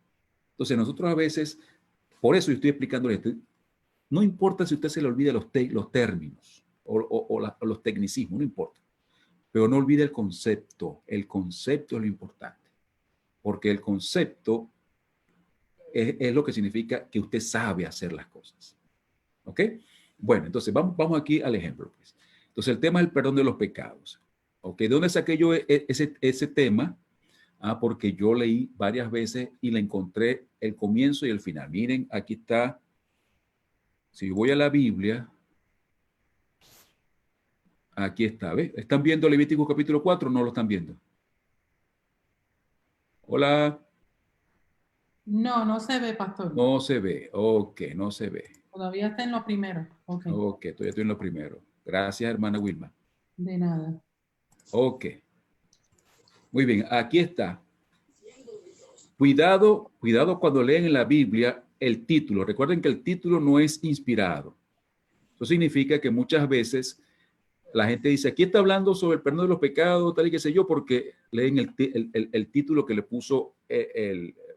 Entonces nosotros a veces, por eso yo estoy explicando esto, no importa si usted se le olvida los términos o los tecnicismos, no importa. Pero no olvide el concepto. El concepto es lo importante. Porque el concepto es lo que significa que usted sabe hacer las cosas. ¿Ok? Bueno, entonces vamos aquí al ejemplo. Pues. Entonces el tema es el perdón de los pecados. ¿Ok? ¿De dónde saqué yo ese tema? Porque yo leí varias veces y le encontré el comienzo y el final. Miren, aquí está. Si voy a la Biblia, aquí está. ¿Ves? ¿Están viendo Levítico capítulo 4 o no lo están viendo? Hola.
No, no se ve, pastor.
No se ve. Ok, no se ve.
Todavía está en lo primero. Ok,
Ok, todavía estoy en lo primero. Gracias, hermana Wilma.
de nada.
Ok. Muy bien, aquí está. Cuidado, cuidado cuando leen en la Biblia el título. Recuerden que el título no es inspirado. Eso significa que muchas veces la gente dice, aquí está hablando sobre el perdón de los pecados, tal y qué sé yo, porque leen el título que le puso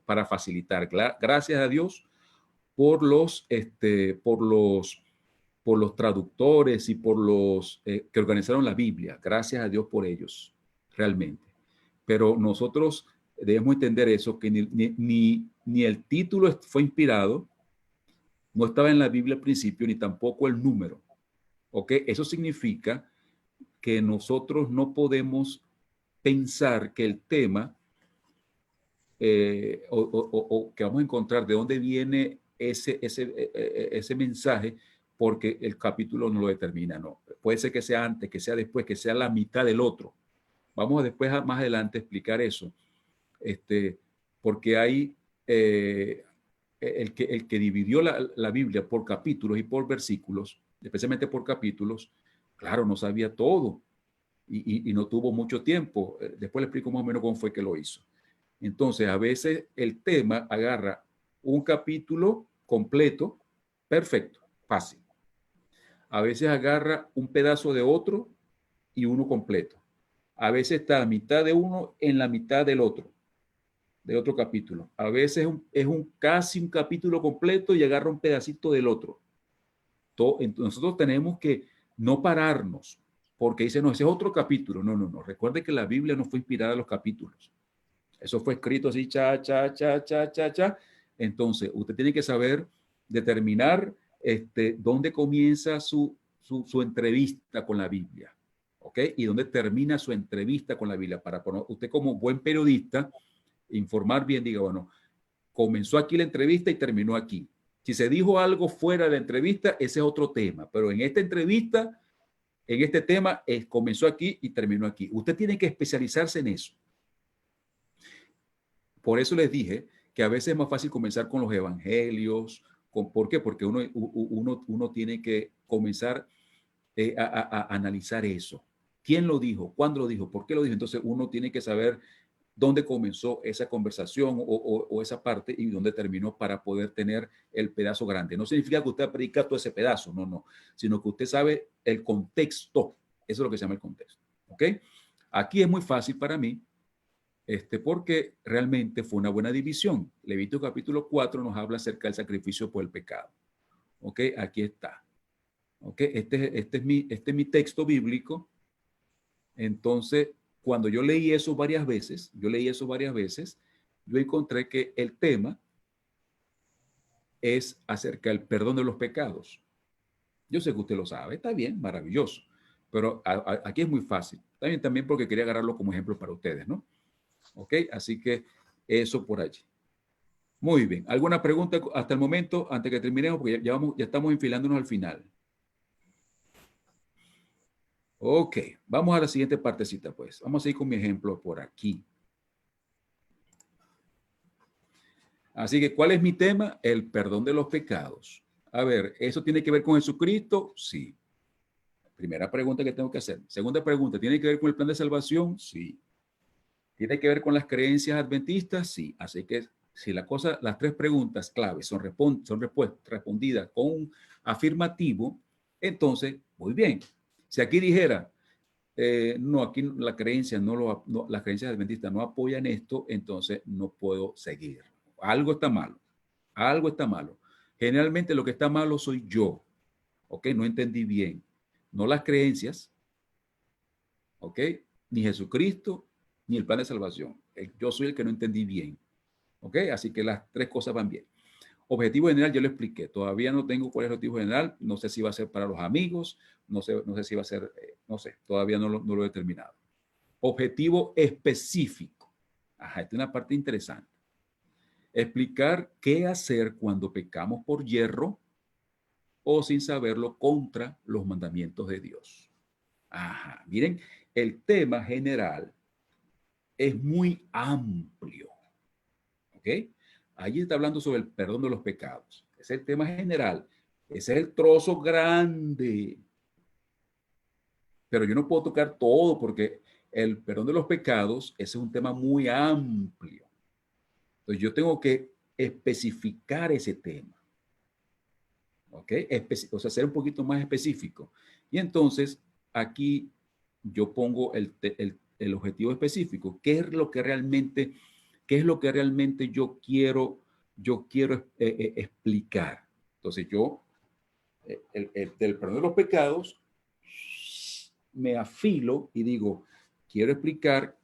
para facilitar. Gracias a Dios por por los traductores y por los que organizaron la Biblia. Gracias a Dios por ellos, realmente. Pero nosotros debemos entender eso, que ni el título fue inspirado, no estaba en la Biblia al principio, ni tampoco el número. ¿Ok? Eso significa que nosotros no podemos pensar que el tema o que vamos a encontrar de dónde viene ese mensaje, porque el capítulo no lo determina, no. Puede ser que sea antes, que sea después, que sea la mitad del otro. Vamos después, más adelante, a explicar eso. Porque hay el que dividió la Biblia por capítulos y por versículos, especialmente por capítulos, claro, no sabía todo y no tuvo mucho tiempo. Después le explico más o menos cómo fue que lo hizo. Entonces, a veces el tema agarra un capítulo completo, perfecto, fácil. A veces agarra un pedazo de otro y uno completo. A veces está la mitad de uno en la mitad del otro, de otro capítulo. A veces casi un capítulo completo y agarra un pedacito del otro. Entonces nosotros tenemos que no pararnos porque dice, no, ese es otro capítulo. No, no, no. Recuerde que la Biblia no fue inspirada a los capítulos. Eso fue escrito así, cha, cha, cha, cha, cha, cha. Entonces, usted tiene que saber determinar dónde comienza su entrevista con la Biblia, ¿ok? Y dónde termina su entrevista con la Biblia, para usted como buen periodista, informar bien, diga, bueno, comenzó aquí la entrevista y terminó aquí. Si se dijo algo fuera de la entrevista, ese es otro tema, pero en esta entrevista, en este tema, comenzó aquí y terminó aquí. Usted tiene que especializarse en eso. Por eso les dije que a veces es más fácil comenzar con los evangelios. ¿Por qué? Porque uno tiene que comenzar a analizar eso. ¿Quién lo dijo? ¿Cuándo lo dijo? ¿Por qué lo dijo? Entonces uno tiene que saber dónde comenzó esa conversación o esa parte y dónde terminó para poder tener el pedazo grande. No significa que usted predica todo ese pedazo, no, no, sino que usted sabe el contexto. Eso es lo que se llama el contexto. ¿Ok? Aquí es muy fácil para mí porque realmente fue una buena división. Levítico capítulo 4 nos habla acerca del sacrificio por el pecado. ¿Ok? Aquí está. ¿Ok? Este es mi texto bíblico. Entonces, cuando yo leí eso varias veces, yo encontré que el tema es acerca del perdón de los pecados. Yo sé que usted lo sabe, está bien, maravilloso, pero aquí es muy fácil. También porque quería agarrarlo como ejemplo para ustedes, ¿no? ¿Ok? Así que eso por allí. Muy bien. ¿Alguna pregunta hasta el momento, antes que terminemos? Porque ya estamos enfilándonos al final. Ok, vamos a la siguiente partecita, pues. Vamos a ir con mi ejemplo por aquí. Así que, ¿cuál es mi tema? El perdón de los pecados. A ver, ¿eso tiene que ver con Jesucristo? Sí. Primera pregunta que tengo que hacer. Segunda pregunta, ¿tiene que ver con el plan de salvación? Sí. ¿Tiene que ver con las creencias adventistas? Sí. Así que si las tres preguntas claves son respondidas con un afirmativo, entonces, muy bien. Si aquí dijera, no, aquí la creencia las creencias adventistas no apoyan esto, entonces no puedo seguir. Algo está malo. Algo está malo. Generalmente lo que está malo soy yo. ¿Ok? No entendí bien. No las creencias, ¿ok? Ni Jesucristo, ni el plan de salvación. Yo soy el que no entendí bien. ¿Ok? Así que las tres cosas van bien. Objetivo general, yo lo expliqué. Todavía no tengo cuál es el objetivo general. No sé si va a ser para los amigos. No sé si va a ser, no sé. Todavía no lo he determinado. Objetivo específico. Ajá, esta es una parte interesante. Explicar qué hacer cuando pecamos por yerro o sin saberlo contra los mandamientos de Dios. Ajá, miren, el tema general es muy amplio. ¿Ok? Allí está hablando sobre el perdón de los pecados. Es el tema general, Ese es el trozo grande. Pero yo no puedo tocar todo porque el perdón de los pecados, ese es un tema muy amplio. Entonces yo tengo que especificar ese tema. ¿Ok? O sea, ser un poquito más específico. Y entonces aquí yo pongo el objetivo específico. ¿Qué es lo que realmente yo quiero explicar? Entonces yo, del perdón de los pecados, me afilo y digo, quiero explicar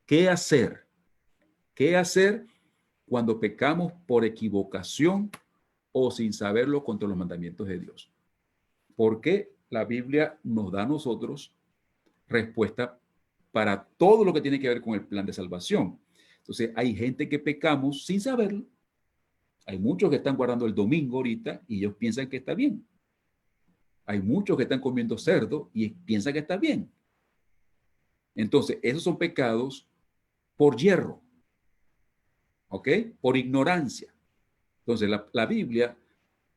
qué hacer cuando pecamos por equivocación o sin saberlo contra los mandamientos de Dios. Porque la Biblia nos da a nosotros respuesta para todo lo que tiene que ver con el plan de salvación. Entonces, hay gente que pecamos sin saberlo. Hay muchos que están guardando el domingo ahorita y ellos piensan que está bien. Hay muchos que están comiendo cerdo y piensan que está bien. Entonces, esos son pecados por hierro, ¿ok? Por ignorancia. Entonces, la Biblia,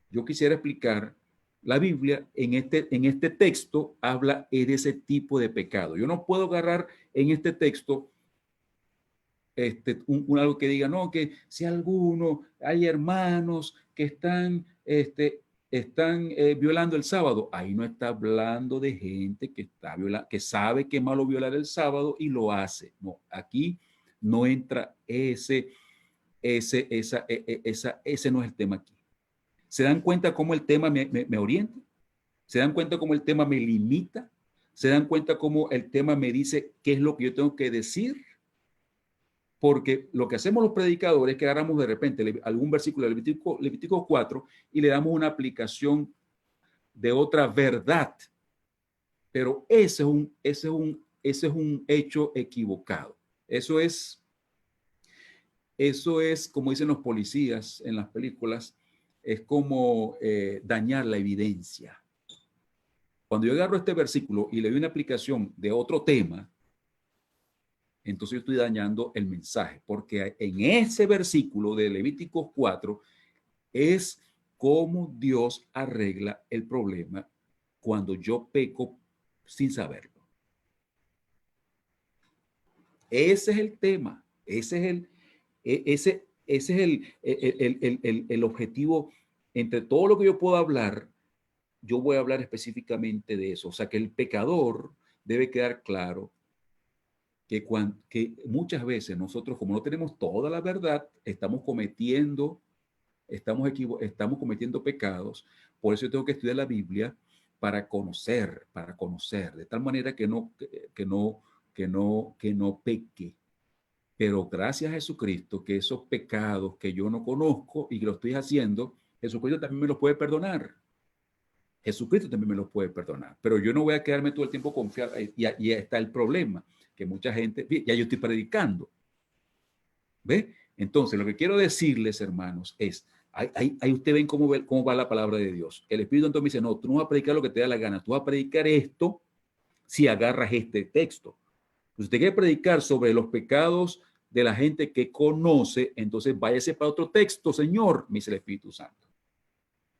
yo quisiera explicar, la Biblia en este texto habla de ese tipo de pecado. Yo no puedo agarrar en este texto algo que diga, no, que si hay hermanos que están violando el sábado. Ahí no está hablando de gente que sabe que es malo violar el sábado y lo hace. No, aquí no entra ese no es el tema aquí. ¿Se dan cuenta cómo el tema me orienta? ¿Se dan cuenta cómo el tema me limita? ¿Se dan cuenta cómo el tema me dice qué es lo que yo tengo que decir? Porque lo que hacemos los predicadores es que agarramos de repente algún versículo de Levítico 4 y le damos una aplicación de otra verdad. Pero ese es un hecho equivocado. Eso es, como dicen los policías en las películas, es como dañar la evidencia. Cuando yo agarro este versículo y le doy una aplicación de otro tema, entonces yo estoy dañando el mensaje, porque en ese versículo de Levítico 4 es cómo Dios arregla el problema cuando yo peco sin saberlo. Ese es el tema, ese es el objetivo. Entre todo lo que yo puedo hablar, yo voy a hablar específicamente de eso. O sea, que el pecador debe quedar claro que muchas veces nosotros, como no tenemos toda la verdad, estamos cometiendo pecados. Por eso yo tengo que estudiar la Biblia para conocer, de tal manera que no peque. Pero gracias a Jesucristo, que esos pecados que yo no conozco y que lo estoy haciendo, Jesucristo también me los puede perdonar. Jesucristo también me los puede perdonar. Pero yo no voy a quedarme todo el tiempo confiado. Y ahí está el problema, que mucha gente, ya yo estoy predicando. ¿Ve? Entonces, lo que quiero decirles, hermanos, es, ahí ustedes ven cómo va la palabra de Dios. El Espíritu Santo me dice, no, tú no vas a predicar lo que te da la gana, tú vas a predicar esto si agarras este texto. Si usted quiere predicar sobre los pecados de la gente que conoce, entonces váyase para otro texto, Señor, me dice el Espíritu Santo.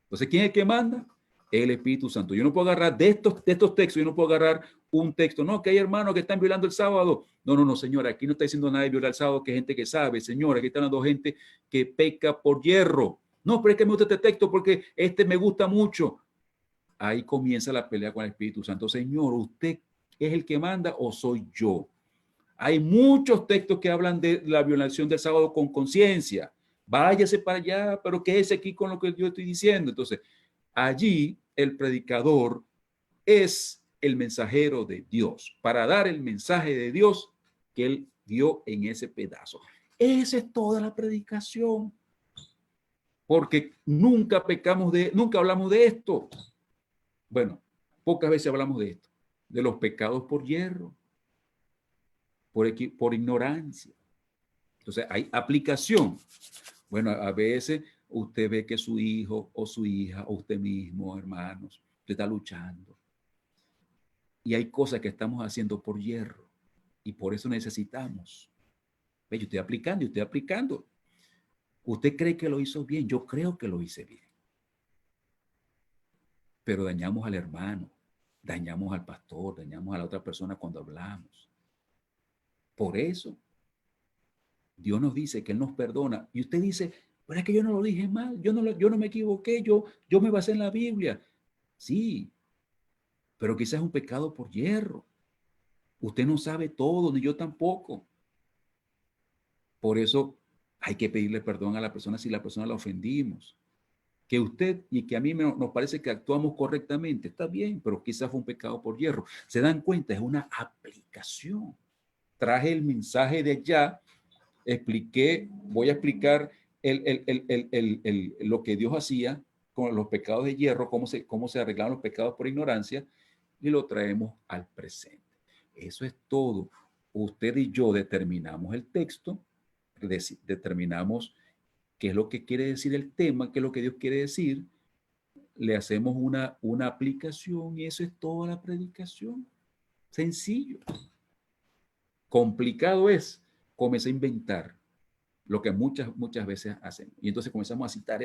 Entonces, ¿quién es el que manda? El Espíritu Santo. Yo no puedo agarrar de estos textos, yo no puedo agarrar un texto. No, que hay hermanos que están violando el sábado. No, señor, aquí no está diciendo nada de violar el sábado, que hay gente que sabe, señor, aquí están hablando gente que peca por hierro. No, pero es que me gusta este texto porque este me gusta mucho. Ahí comienza la pelea con el Espíritu Santo. Señor, ¿usted es el que manda o soy yo? Hay muchos textos que hablan de la violación del sábado con conciencia. Váyase para allá, pero quédese aquí con lo que yo estoy diciendo. Entonces, allí el predicador es el mensajero de Dios para dar el mensaje de Dios que él dio en ese pedazo. Esa es toda la predicación. Porque nunca hablamos de esto. Bueno, pocas veces hablamos de esto, de los pecados por hierro, por ignorancia. Entonces, hay aplicación. Bueno, a veces usted ve que su hijo o su hija o usted mismo, hermanos, usted está luchando. Y hay cosas que estamos haciendo por hierro. Y por eso necesitamos. Yo estoy aplicando y estoy aplicando. Usted cree que lo hizo bien. Yo creo que lo hice bien. pero dañamos al hermano, dañamos al pastor, dañamos a la otra persona cuando hablamos. Por eso, Dios nos dice que Él nos perdona. Y usted dice, pero es que yo no lo dije mal, yo no me equivoqué, yo me basé en la Biblia. Sí, pero quizás es un pecado por hierro. Usted no sabe todo, ni yo tampoco. Por eso hay que pedirle perdón a la persona si la persona la ofendimos. Que usted y que a mí nos parece que actuamos correctamente, está bien, pero quizás fue un pecado por hierro. ¿Se dan cuenta? Es una aplicación. Traje el mensaje de allá, voy a explicar lo que Dios hacía con los pecados de hierro, cómo se arreglaban los pecados por ignorancia, y lo traemos al presente. Eso es todo. Usted y yo determinamos el texto, determinamos qué es lo que quiere decir el tema, qué es lo que Dios quiere decir, le hacemos una aplicación y eso es toda la predicación. Sencillo. Complicado es comenzar a inventar lo que muchas veces hacen. Y entonces comenzamos a citar,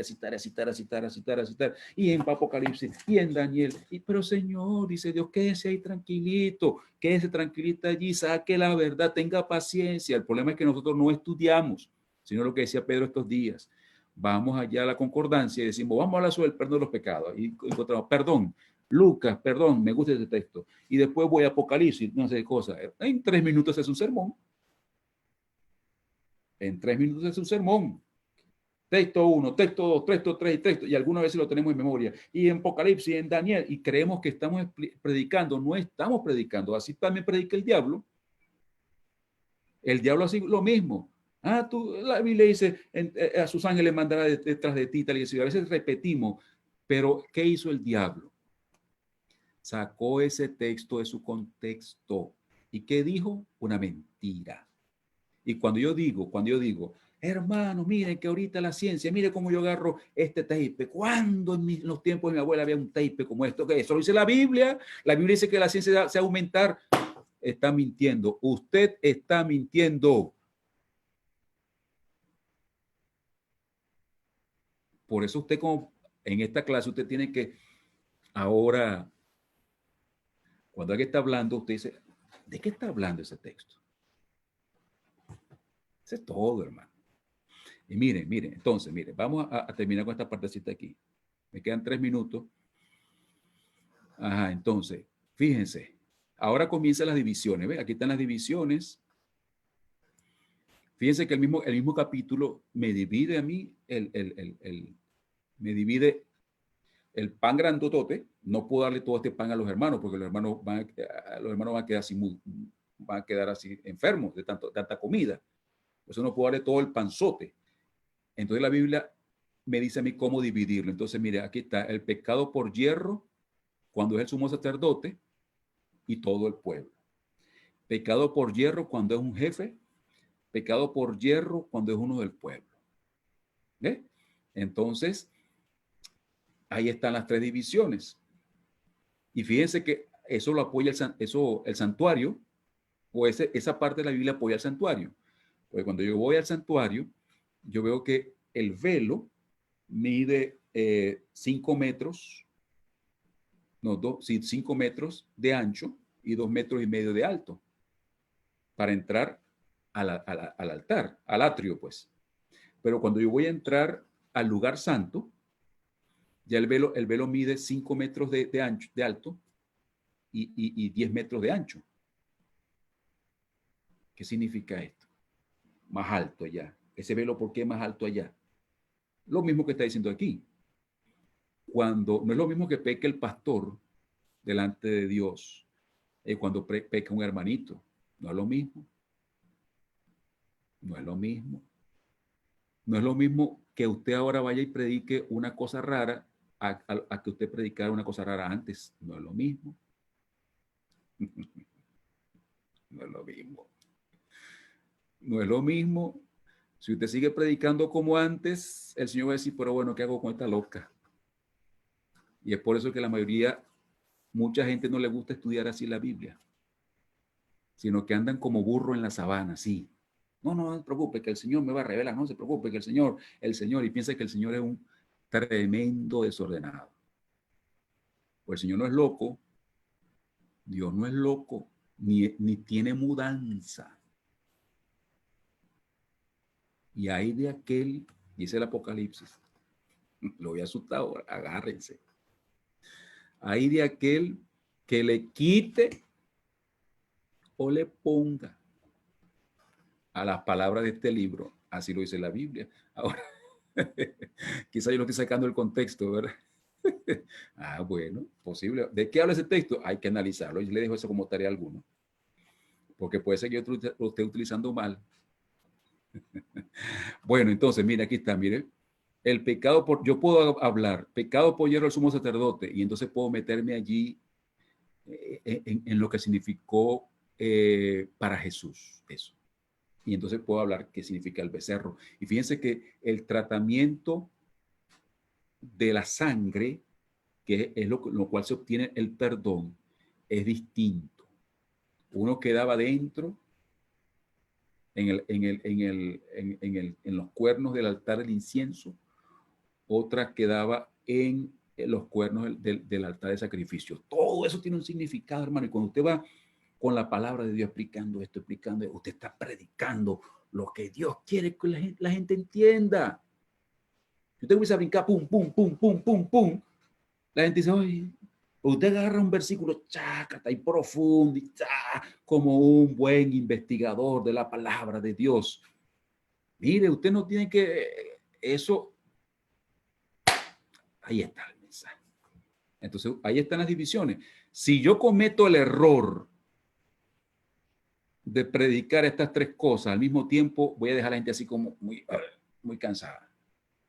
y en Apocalipsis, y en Daniel, pero Señor, dice Dios, quédese ahí tranquilito, quédese tranquilita allí, saque la verdad, tenga paciencia. El problema es que nosotros no estudiamos, sino lo que decía Pedro estos días. Vamos allá a la concordancia y decimos, vamos a hablar sobre el perdón de los pecados. Y encontramos, perdón, Lucas, perdón, me gusta ese texto. Y después voy a Apocalipsis, no sé qué cosa. En 3 minutos es un sermón. En 3 minutos es un sermón. Texto 1, texto 2, texto 3 y texto. Y algunas veces lo tenemos en memoria. Y en Apocalipsis, en Daniel, y creemos que estamos predicando. No estamos predicando. Así también predica el diablo. El diablo hace lo mismo. La Biblia dice, a sus ángeles mandará detrás de ti, tal y así. A veces repetimos, pero ¿qué hizo el diablo? Sacó ese texto de su contexto. ¿Y qué dijo? Una mentira. Y cuando yo digo, hermano, miren que ahorita la ciencia, mire cómo yo agarro este tape. ¿Cuándo en los tiempos de mi abuela había un tape como esto? ¿Qué? Eso lo dice la Biblia. La Biblia dice que la ciencia se va a aumentar. Está mintiendo. Usted está mintiendo. Por eso usted, como en esta clase, usted tiene que ahora, cuando alguien está hablando, usted dice, ¿de qué está hablando ese texto? Eso es todo, hermano. Y miren, entonces, vamos a terminar con esta partecita aquí. Me quedan 3 minutos. Ajá, entonces, fíjense. Ahora comienzan las divisiones. ¿Ve? Aquí están las divisiones. Fíjense que el mismo capítulo me divide a mí, me divide el pan grandotote. No puedo darle todo este pan a los hermanos porque los hermanos van a quedar así enfermos de tanta comida. Por eso no puedo darle todo el panzote. Entonces la Biblia me dice a mí cómo dividirlo. Entonces, mire, aquí está el pecado por hierro cuando es el sumo sacerdote y todo el pueblo. Pecado por hierro cuando es un jefe. Pecado por hierro cuando es uno del pueblo. ¿Ve? Entonces, ahí están las 3 divisiones. Y fíjense que eso lo apoya el santuario, o esa parte de la Biblia apoya el santuario. Porque cuando yo voy al santuario, yo veo que el velo mide 5 metros, 5 metros de ancho y 2,5 metros de alto para entrar al altar, al atrio, pues. Pero cuando yo voy a entrar al lugar santo, ya el velo mide 5 metros de ancho, de alto y 10 metros de ancho. ¿Qué significa esto? Más alto allá. Ese velo, ¿por qué más alto allá? Lo mismo que está diciendo aquí. Cuando no es lo mismo que peque el pastor delante de Dios, cuando peca un hermanito. No es lo mismo. No es lo mismo. No es lo mismo que usted ahora vaya y predique una cosa rara a que usted predicara una cosa rara antes. No es lo mismo. No es lo mismo. No es lo mismo. Si usted sigue predicando como antes, el Señor va a decir, pero bueno, ¿qué hago con esta loca? Y es por eso que mucha gente no le gusta estudiar así la Biblia, sino que andan como burro en la sabana, sí. No se preocupe, que el Señor me va a revelar, no se preocupe, que el Señor, y piensa que el Señor es un tremendo desordenado. Pues el Señor no es loco, Dios no es loco, ni tiene mudanza. Y hay de aquel, dice el Apocalipsis, lo voy a asustar ahora, agárrense. Hay de aquel que le quite o le ponga a las palabras de este libro. Así lo dice la Biblia. Ahora, quizá yo lo estoy sacando del contexto, ¿verdad? Bueno, posible. ¿De qué habla ese texto? Hay que analizarlo. Yo le dejo eso como tarea a alguno. Porque puede ser que yo lo esté utilizando mal. Bueno, entonces, mire, aquí está, mire. El pecado yo puedo hablar, pecado por hierro al sumo sacerdote, y entonces puedo meterme allí en lo que significó para Jesús eso. Y entonces puedo hablar qué significa el becerro. Y fíjense que el tratamiento de la sangre, que es lo cual se obtiene el perdón, es distinto. Uno quedaba dentro en los cuernos del altar del incienso, otra quedaba en los cuernos del altar de sacrificio. Todo eso tiene un significado, hermano. Y cuando usted va con la palabra de Dios explicando esto, usted está predicando lo que Dios quiere que la gente entienda. Si usted comienza a brincar, pum, pum, pum, pum, pum, pum, la gente dice, oye, usted agarra un versículo chácata y profundo, y como un buen investigador de la palabra de Dios. Mire, usted no tiene que, eso, ahí está el mensaje. Entonces, ahí están las divisiones. Si yo cometo el error de predicar estas tres cosas al mismo tiempo, voy a dejar a la gente así como muy cansada.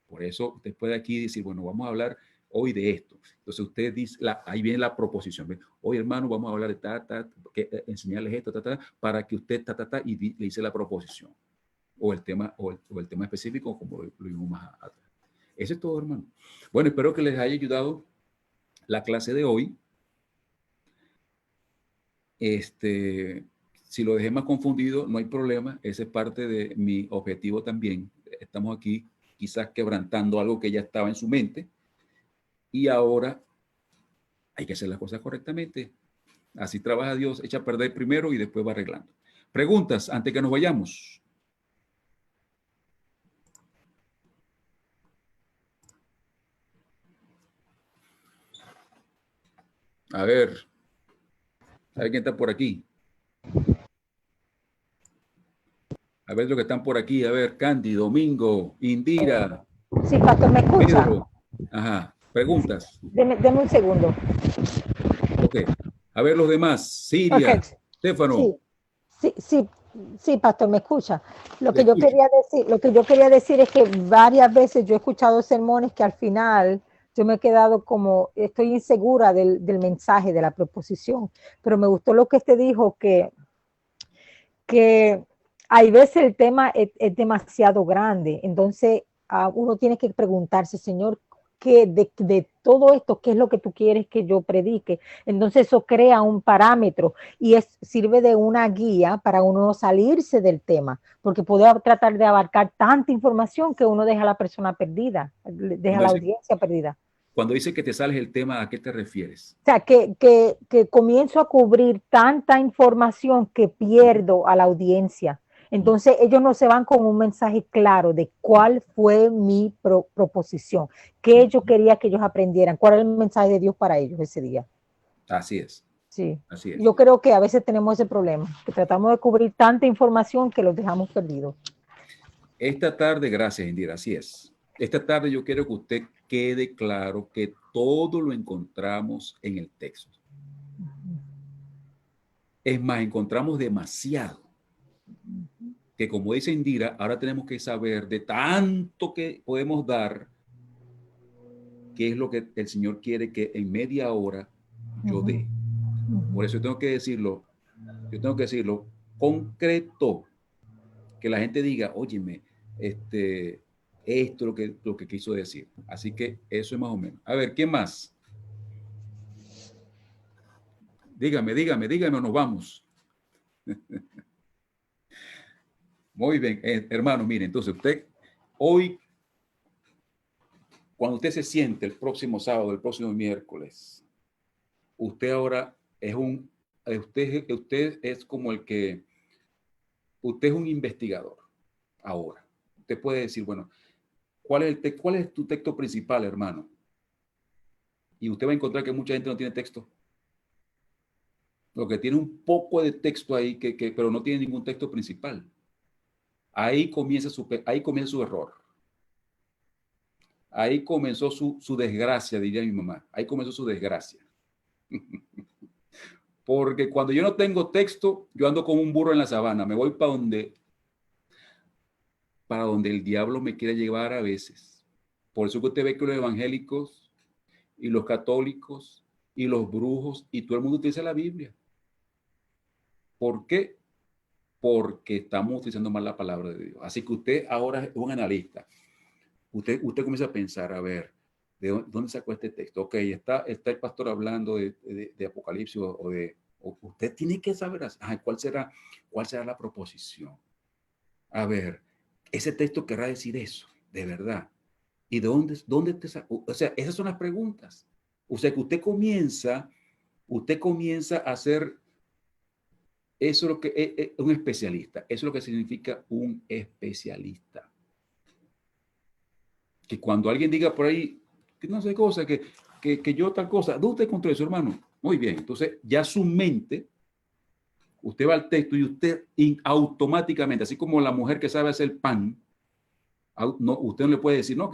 Por eso, después de aquí decir, bueno, vamos a hablar hoy de esto. Entonces, usted dice, ahí viene la proposición. Hoy, hermano, vamos a hablar de enseñarles esto, para que usted, y le dice la proposición. O el tema, o el tema específico, como lo vimos más atrás. Eso es todo, hermano. Bueno, espero que les haya ayudado la clase de hoy. Si lo dejé más confundido, no hay problema. Ese es parte de mi objetivo también. Estamos aquí quizás quebrantando algo que ya estaba en su mente. Y ahora hay que hacer las cosas correctamente. Así trabaja Dios, echa a perder primero y después va arreglando. Preguntas antes que nos vayamos. A ver quién está por aquí. A ver lo que están por aquí. A ver, Candy, Domingo, Indira.
Sí, pastor, ¿me escucha?
Pedro. Ajá. Preguntas.
Deme un segundo.
Ok. A ver los demás. Siria.
Okay.
Stefano.
Sí, pastor, me escucha. Lo que yo quería decir es que varias veces yo he escuchado sermones que al final yo me he quedado como, estoy insegura del mensaje, de la proposición, pero me gustó lo que usted dijo, que hay veces el tema es demasiado grande, entonces uno tiene que preguntarse, Señor, de todo esto, ¿qué es lo que tú quieres que yo predique? Entonces eso crea un parámetro y sirve de una guía para uno no salirse del tema, porque puede tratar de abarcar tanta información que uno deja a la persona perdida, deja a la audiencia perdida.
Cuando dice que te sales el tema, ¿a qué te refieres?
O sea, que comienzo a cubrir tanta información que pierdo a la audiencia. Entonces ellos no se van con un mensaje claro de cuál fue mi proposición, qué yo quería que ellos aprendieran, cuál era el mensaje de Dios para ellos ese día.
Así es.
Sí.
Así es.
Yo creo que a veces tenemos ese problema, que tratamos de cubrir tanta información que los dejamos perdidos.
Esta tarde, gracias, Indira, así es. Esta tarde yo quiero que usted quede claro que todo lo encontramos en el texto. Es más, encontramos demasiado. Que como dice Indira, ahora tenemos que saber de tanto que podemos dar, qué es lo que el Señor quiere que en media hora yo dé. Por eso yo tengo que decirlo concreto, que la gente diga, óyeme, esto es lo que quiso decir. Así que eso es más o menos. A ver, ¿quién más? Dígame, o nos vamos. Muy bien, hermano, mire, entonces usted hoy, cuando usted se siente el próximo sábado, el próximo miércoles, usted ahora es usted es como el que, usted es un investigador ahora. Usted puede decir, bueno, ¿cuál es tu texto principal, hermano? Y usted va a encontrar que mucha gente no tiene texto. Lo que tiene un poco de texto ahí, pero no tiene ningún texto principal. Ahí comienza su error. Ahí comenzó su desgracia, diría mi mamá. Ahí comenzó su desgracia. Porque cuando yo no tengo texto, yo ando como un burro en la sabana. Me voy para donde el diablo me quiere llevar a veces. Por eso que usted ve que los evangélicos y los católicos y los brujos y todo el mundo utiliza la Biblia. ¿Por qué? Porque estamos utilizando mal la palabra de Dios. Así que usted ahora es un analista. Usted comienza a pensar, a ver, ¿de dónde sacó este texto? Ok, está el pastor hablando de Apocalipsis o usted tiene que saber, ¿cuál será la proposición? A ver, ese texto querrá decir eso, de verdad. ¿Y dónde te sacó? O sea, esas son las preguntas. O sea, que usted comienza a hacer, eso es lo que es un especialista. Eso es lo que significa un especialista. Que cuando alguien diga por ahí, que no sé cosa, que yo tal cosa, ¿dónde usted encontró eso, hermano? Muy bien, entonces ya su mente, usted va al texto y usted automáticamente, así como la mujer que sabe hacer pan, no, usted no le puede decir, no,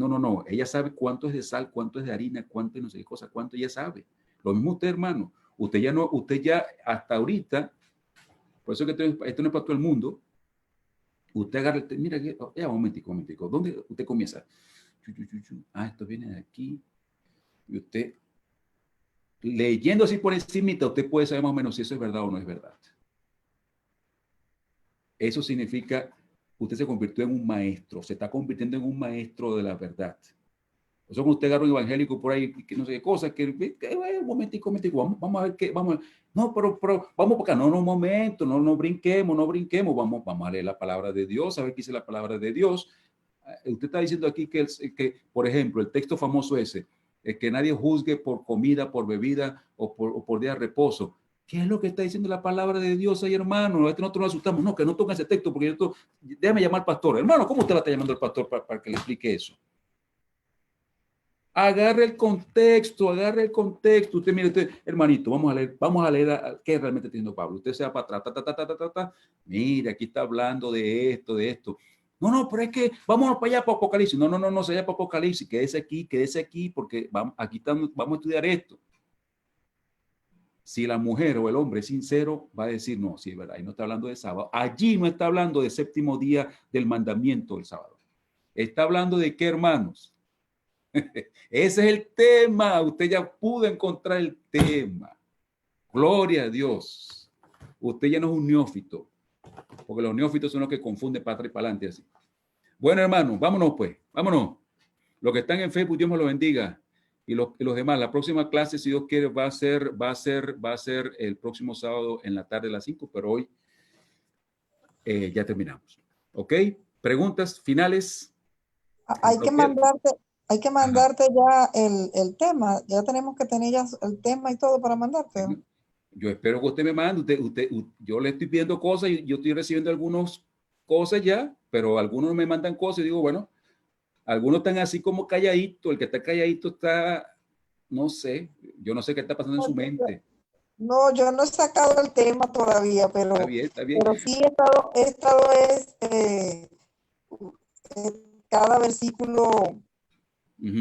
no, ella sabe cuánto es de sal, cuánto es de harina, cuánto es no sé qué cosa, cuánto ella sabe. Lo mismo usted, hermano, usted ya hasta ahorita, por eso que esto no es para todo el mundo. Usted agarra, mira, un momentico, ¿dónde usted comienza? Esto viene de aquí. Y usted, leyendo así por encimita, usted puede saber más o menos si eso es verdad o no es verdad. Eso significa, usted se convirtió en un maestro, se está convirtiendo en un maestro de la verdad. O sea, cuando usted agarra un evangélico por ahí, que no sé qué cosa, un momentico, vamos a ver qué, no, pero vamos por acá, no, un momento, no brinquemos, vamos a leer la palabra de Dios, a ver qué dice la palabra de Dios. Usted está diciendo aquí que, por ejemplo, el texto famoso ese, que nadie juzgue por comida, por bebida o por día de reposo. ¿Qué es lo que está diciendo la palabra de Dios ahí, hermano? Nosotros nos asustamos, no, que no toque ese texto, porque déjame llamar al pastor. Hermano, ¿cómo usted la está llamando al pastor para que le explique eso? Agarre el contexto. Usted, mire, hermanito, vamos a leer qué realmente está diciendo Pablo. Usted se va para atrás, mire, aquí está hablando de esto. No, pero es que vamos para allá para Apocalipsis. No, se vaya para Apocalipsis, quédese aquí, porque vamos a estudiar esto. Si la mujer o el hombre es sincero, va a decir, no, sí, es verdad, ahí no está hablando de sábado. Allí no está hablando del séptimo día del mandamiento del sábado. Está hablando de qué, hermanos. Ese es el tema. Usted ya pudo encontrar el tema. Gloria a Dios. Usted ya no es un neófito, porque los neófitos son los que confunden para atrás y para adelante así. Bueno, hermano, vámonos pues. Vámonos. Los que están en Facebook, Dios me los bendiga. Y los demás, la próxima clase, si Dios quiere, va a ser el próximo sábado en la tarde a las 5, pero hoy ya terminamos. ¿Ok? ¿Preguntas finales?
Hay que mandarte ya el tema. Ya tenemos que tener ya el tema y todo para mandarte.
Yo espero que usted me mande. Yo le estoy pidiendo cosas y yo estoy recibiendo algunas cosas ya, pero algunos me mandan cosas y digo, bueno, algunos están así como calladitos. El que está calladito está, no sé, yo no sé qué está pasando en su mente.
No, yo no he sacado el tema todavía, pero,
Está bien.
Pero sí he estado cada versículo,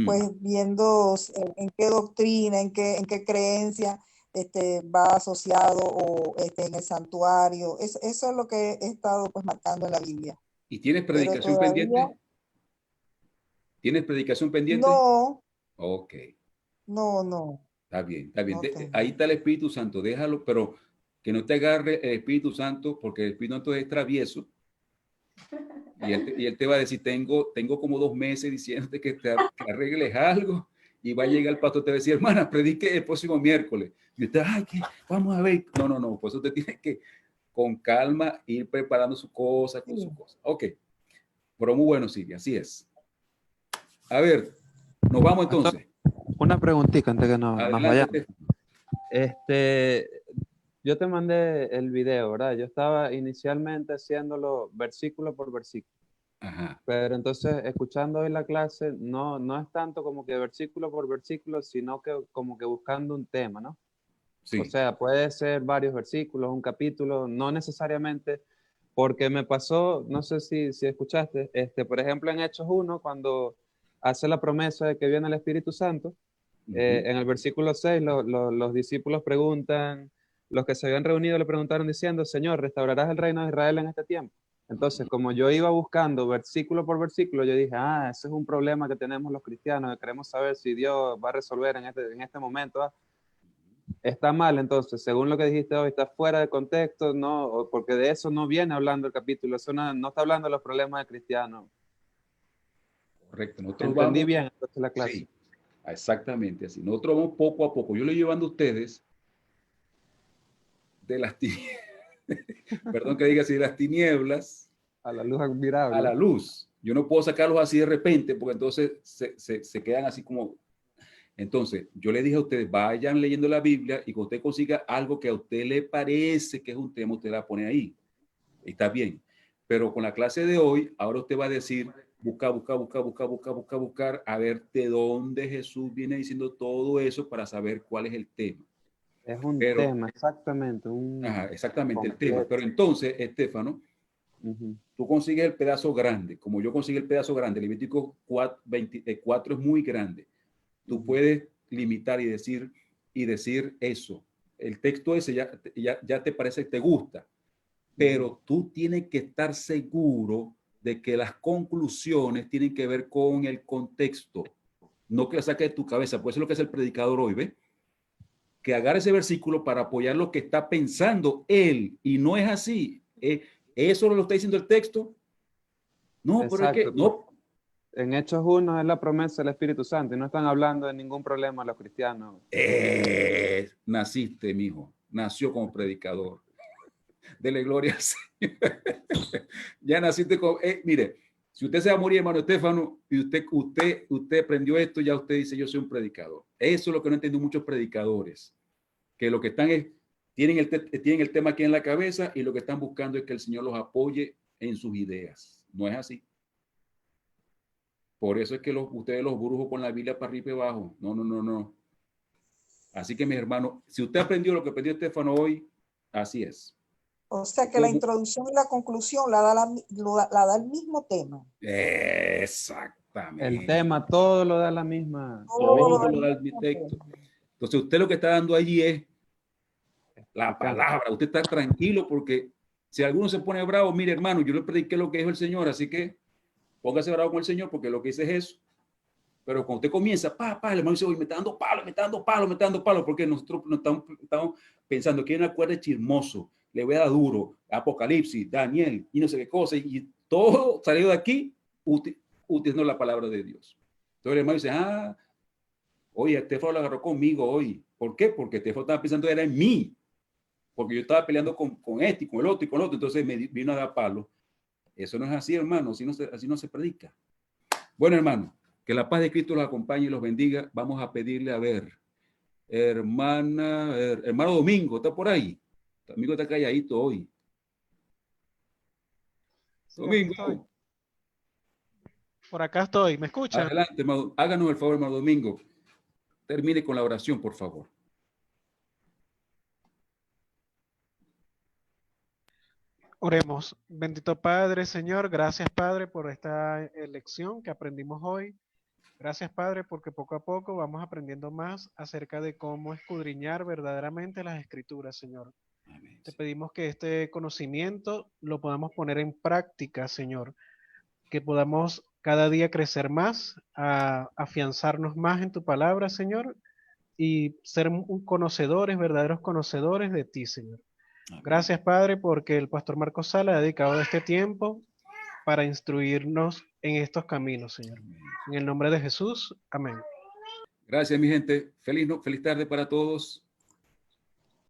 pues viendo en qué doctrina, en qué creencia va asociado o en el santuario. Eso es lo que he estado pues marcando en la Biblia.
¿Y tienes predicación pendiente? ¿Tienes predicación pendiente?
No.
Ok.
No.
Está bien. No ahí está el Espíritu Santo, déjalo, pero que no te agarre el Espíritu Santo, porque el Espíritu Santo es travieso. Y él te va a decir, tengo como 2 meses diciéndote que arregles algo, y va a llegar el pastor y te va a decir, hermana, predique el próximo miércoles. Y usted, vamos a ver. No, pues usted tiene que con calma ir preparando sus cosas, con sus cosas. Ok, pero muy bueno, Silvia, así es. A ver, nos vamos entonces.
Una preguntita antes que nos
Adelante.
vayamos. Yo te mandé el video, ¿verdad? Yo estaba inicialmente haciéndolo versículo por versículo.
Ajá.
Pero entonces, escuchando hoy la clase, no es tanto como que versículo por versículo, sino que como que buscando un tema, ¿no?
Sí.
O sea, puede ser varios versículos, un capítulo, no necesariamente, porque me pasó, no sé si escuchaste, por ejemplo, en Hechos 1, cuando hace la promesa de que viene el Espíritu Santo, en el versículo 6, los discípulos preguntan, los que se habían reunido le preguntaron diciendo, Señor, ¿restaurarás el reino de Israel en este tiempo? Entonces, como yo iba buscando versículo por versículo, yo dije, ese es un problema que tenemos los cristianos, que queremos saber si Dios va a resolver en este momento. Está mal, entonces, según lo que dijiste hoy, está fuera de contexto, no, porque de eso no viene hablando el capítulo, eso no está hablando de los problemas de cristianos.
Correcto. Nosotros
Entendí
vamos,
bien entonces la clase.
Sí, exactamente así. Nosotros vamos poco a poco. Yo le estoy llevando a ustedes de las tinieblas, perdón que diga así, de las tinieblas
a la luz admirable.
A la luz. Yo no puedo sacarlos así de repente porque entonces se quedan así como... Entonces, yo le dije a ustedes, vayan leyendo la Biblia y cuando usted consiga algo que a usted le parece que es un tema, usted la pone ahí. Está bien. Pero con la clase de hoy, ahora usted va a decir, buscar, a ver de dónde Jesús viene diciendo todo eso para saber cuál es el tema.
Es un tema, exactamente.
Exactamente, el tema. Pero entonces, Estefano, tú consigues el pedazo grande, como yo conseguí el pedazo grande, Levítico 4 es muy grande. Tú puedes limitar y decir eso. El texto ese ya te parece que te gusta, pero tú tienes que estar seguro de que las conclusiones tienen que ver con el contexto, no que la saques de tu cabeza. Pues eso es lo que es el predicador hoy, ¿ves? Que agarre ese versículo para apoyar lo que está pensando él, y no es así. ¿Eso lo está diciendo el texto? No,
exacto,
pero es que no.
En Hechos 1 es la promesa del Espíritu Santo y no están hablando de ningún problema los cristianos.
Naciste, mijo. Nació como predicador. Dele gloria al Señor. Ya naciste como... mire, si usted se va a morir, hermano Estefano, y usted aprendió esto, ya usted dice, yo soy un predicador. Eso es lo que no entienden muchos predicadores. Que lo que están es, tienen el tema aquí en la cabeza y lo que están buscando es que el Señor los apoye en sus ideas. No es así. Por eso es que ustedes los brujos con la Biblia para arriba y abajo. No. Así que, mis hermanos, si usted aprendió lo que aprendió Estefano hoy, así es.
O sea que la introducción y la conclusión la da el mismo tema.
Exactamente.
El tema, todo lo da la misma.
Todo lo da el mismo texto. Entonces, usted lo que está dando allí es la palabra. Usted está tranquilo porque si alguno se pone bravo, mire, hermano, yo le prediqué lo que dijo el Señor, así que póngase bravo con el Señor porque lo que dice es eso. Pero cuando usted comienza, el hermano dice, oye, me está dando palo, porque nosotros no estamos pensando que hay una cuerda chismoso, le voy a dar duro, Apocalipsis, Daniel, y no sé qué cosa, y todo salió de aquí utilizando la palabra de Dios. Entonces el hermano dice, oye, Estefano lo agarró conmigo hoy. ¿Por qué? Porque Estefano estaba pensando era en mí, porque yo estaba peleando con este y con el otro, entonces me vino a dar palo. Eso no es así, hermano, así no se predica. Bueno, hermano, que la paz de Cristo los acompañe y los bendiga. Vamos a pedirle, a ver, hermano Domingo, ¿está por ahí? El amigo está calladito hoy. Sí, Domingo.
Por acá estoy, ¿me escuchan?
Adelante, hermano. Háganos el favor, hermano Domingo. Termine con la oración, por favor.
Oremos. Bendito Padre, Señor, gracias Padre por esta lección que aprendimos hoy. Gracias Padre porque poco a poco vamos aprendiendo más acerca de cómo escudriñar verdaderamente las Escrituras, Señor. Amén. Te pedimos que este conocimiento lo podamos poner en práctica, Señor. Que podamos cada día crecer más, afianzarnos más en tu palabra, Señor, y ser conocedores, verdaderos conocedores de ti, Señor. Gracias, Padre, porque el pastor Marcos Sala ha dedicado este tiempo para instruirnos en estos caminos, Señor. En el nombre de Jesús, amén.
Gracias, mi gente. Feliz tarde para todos.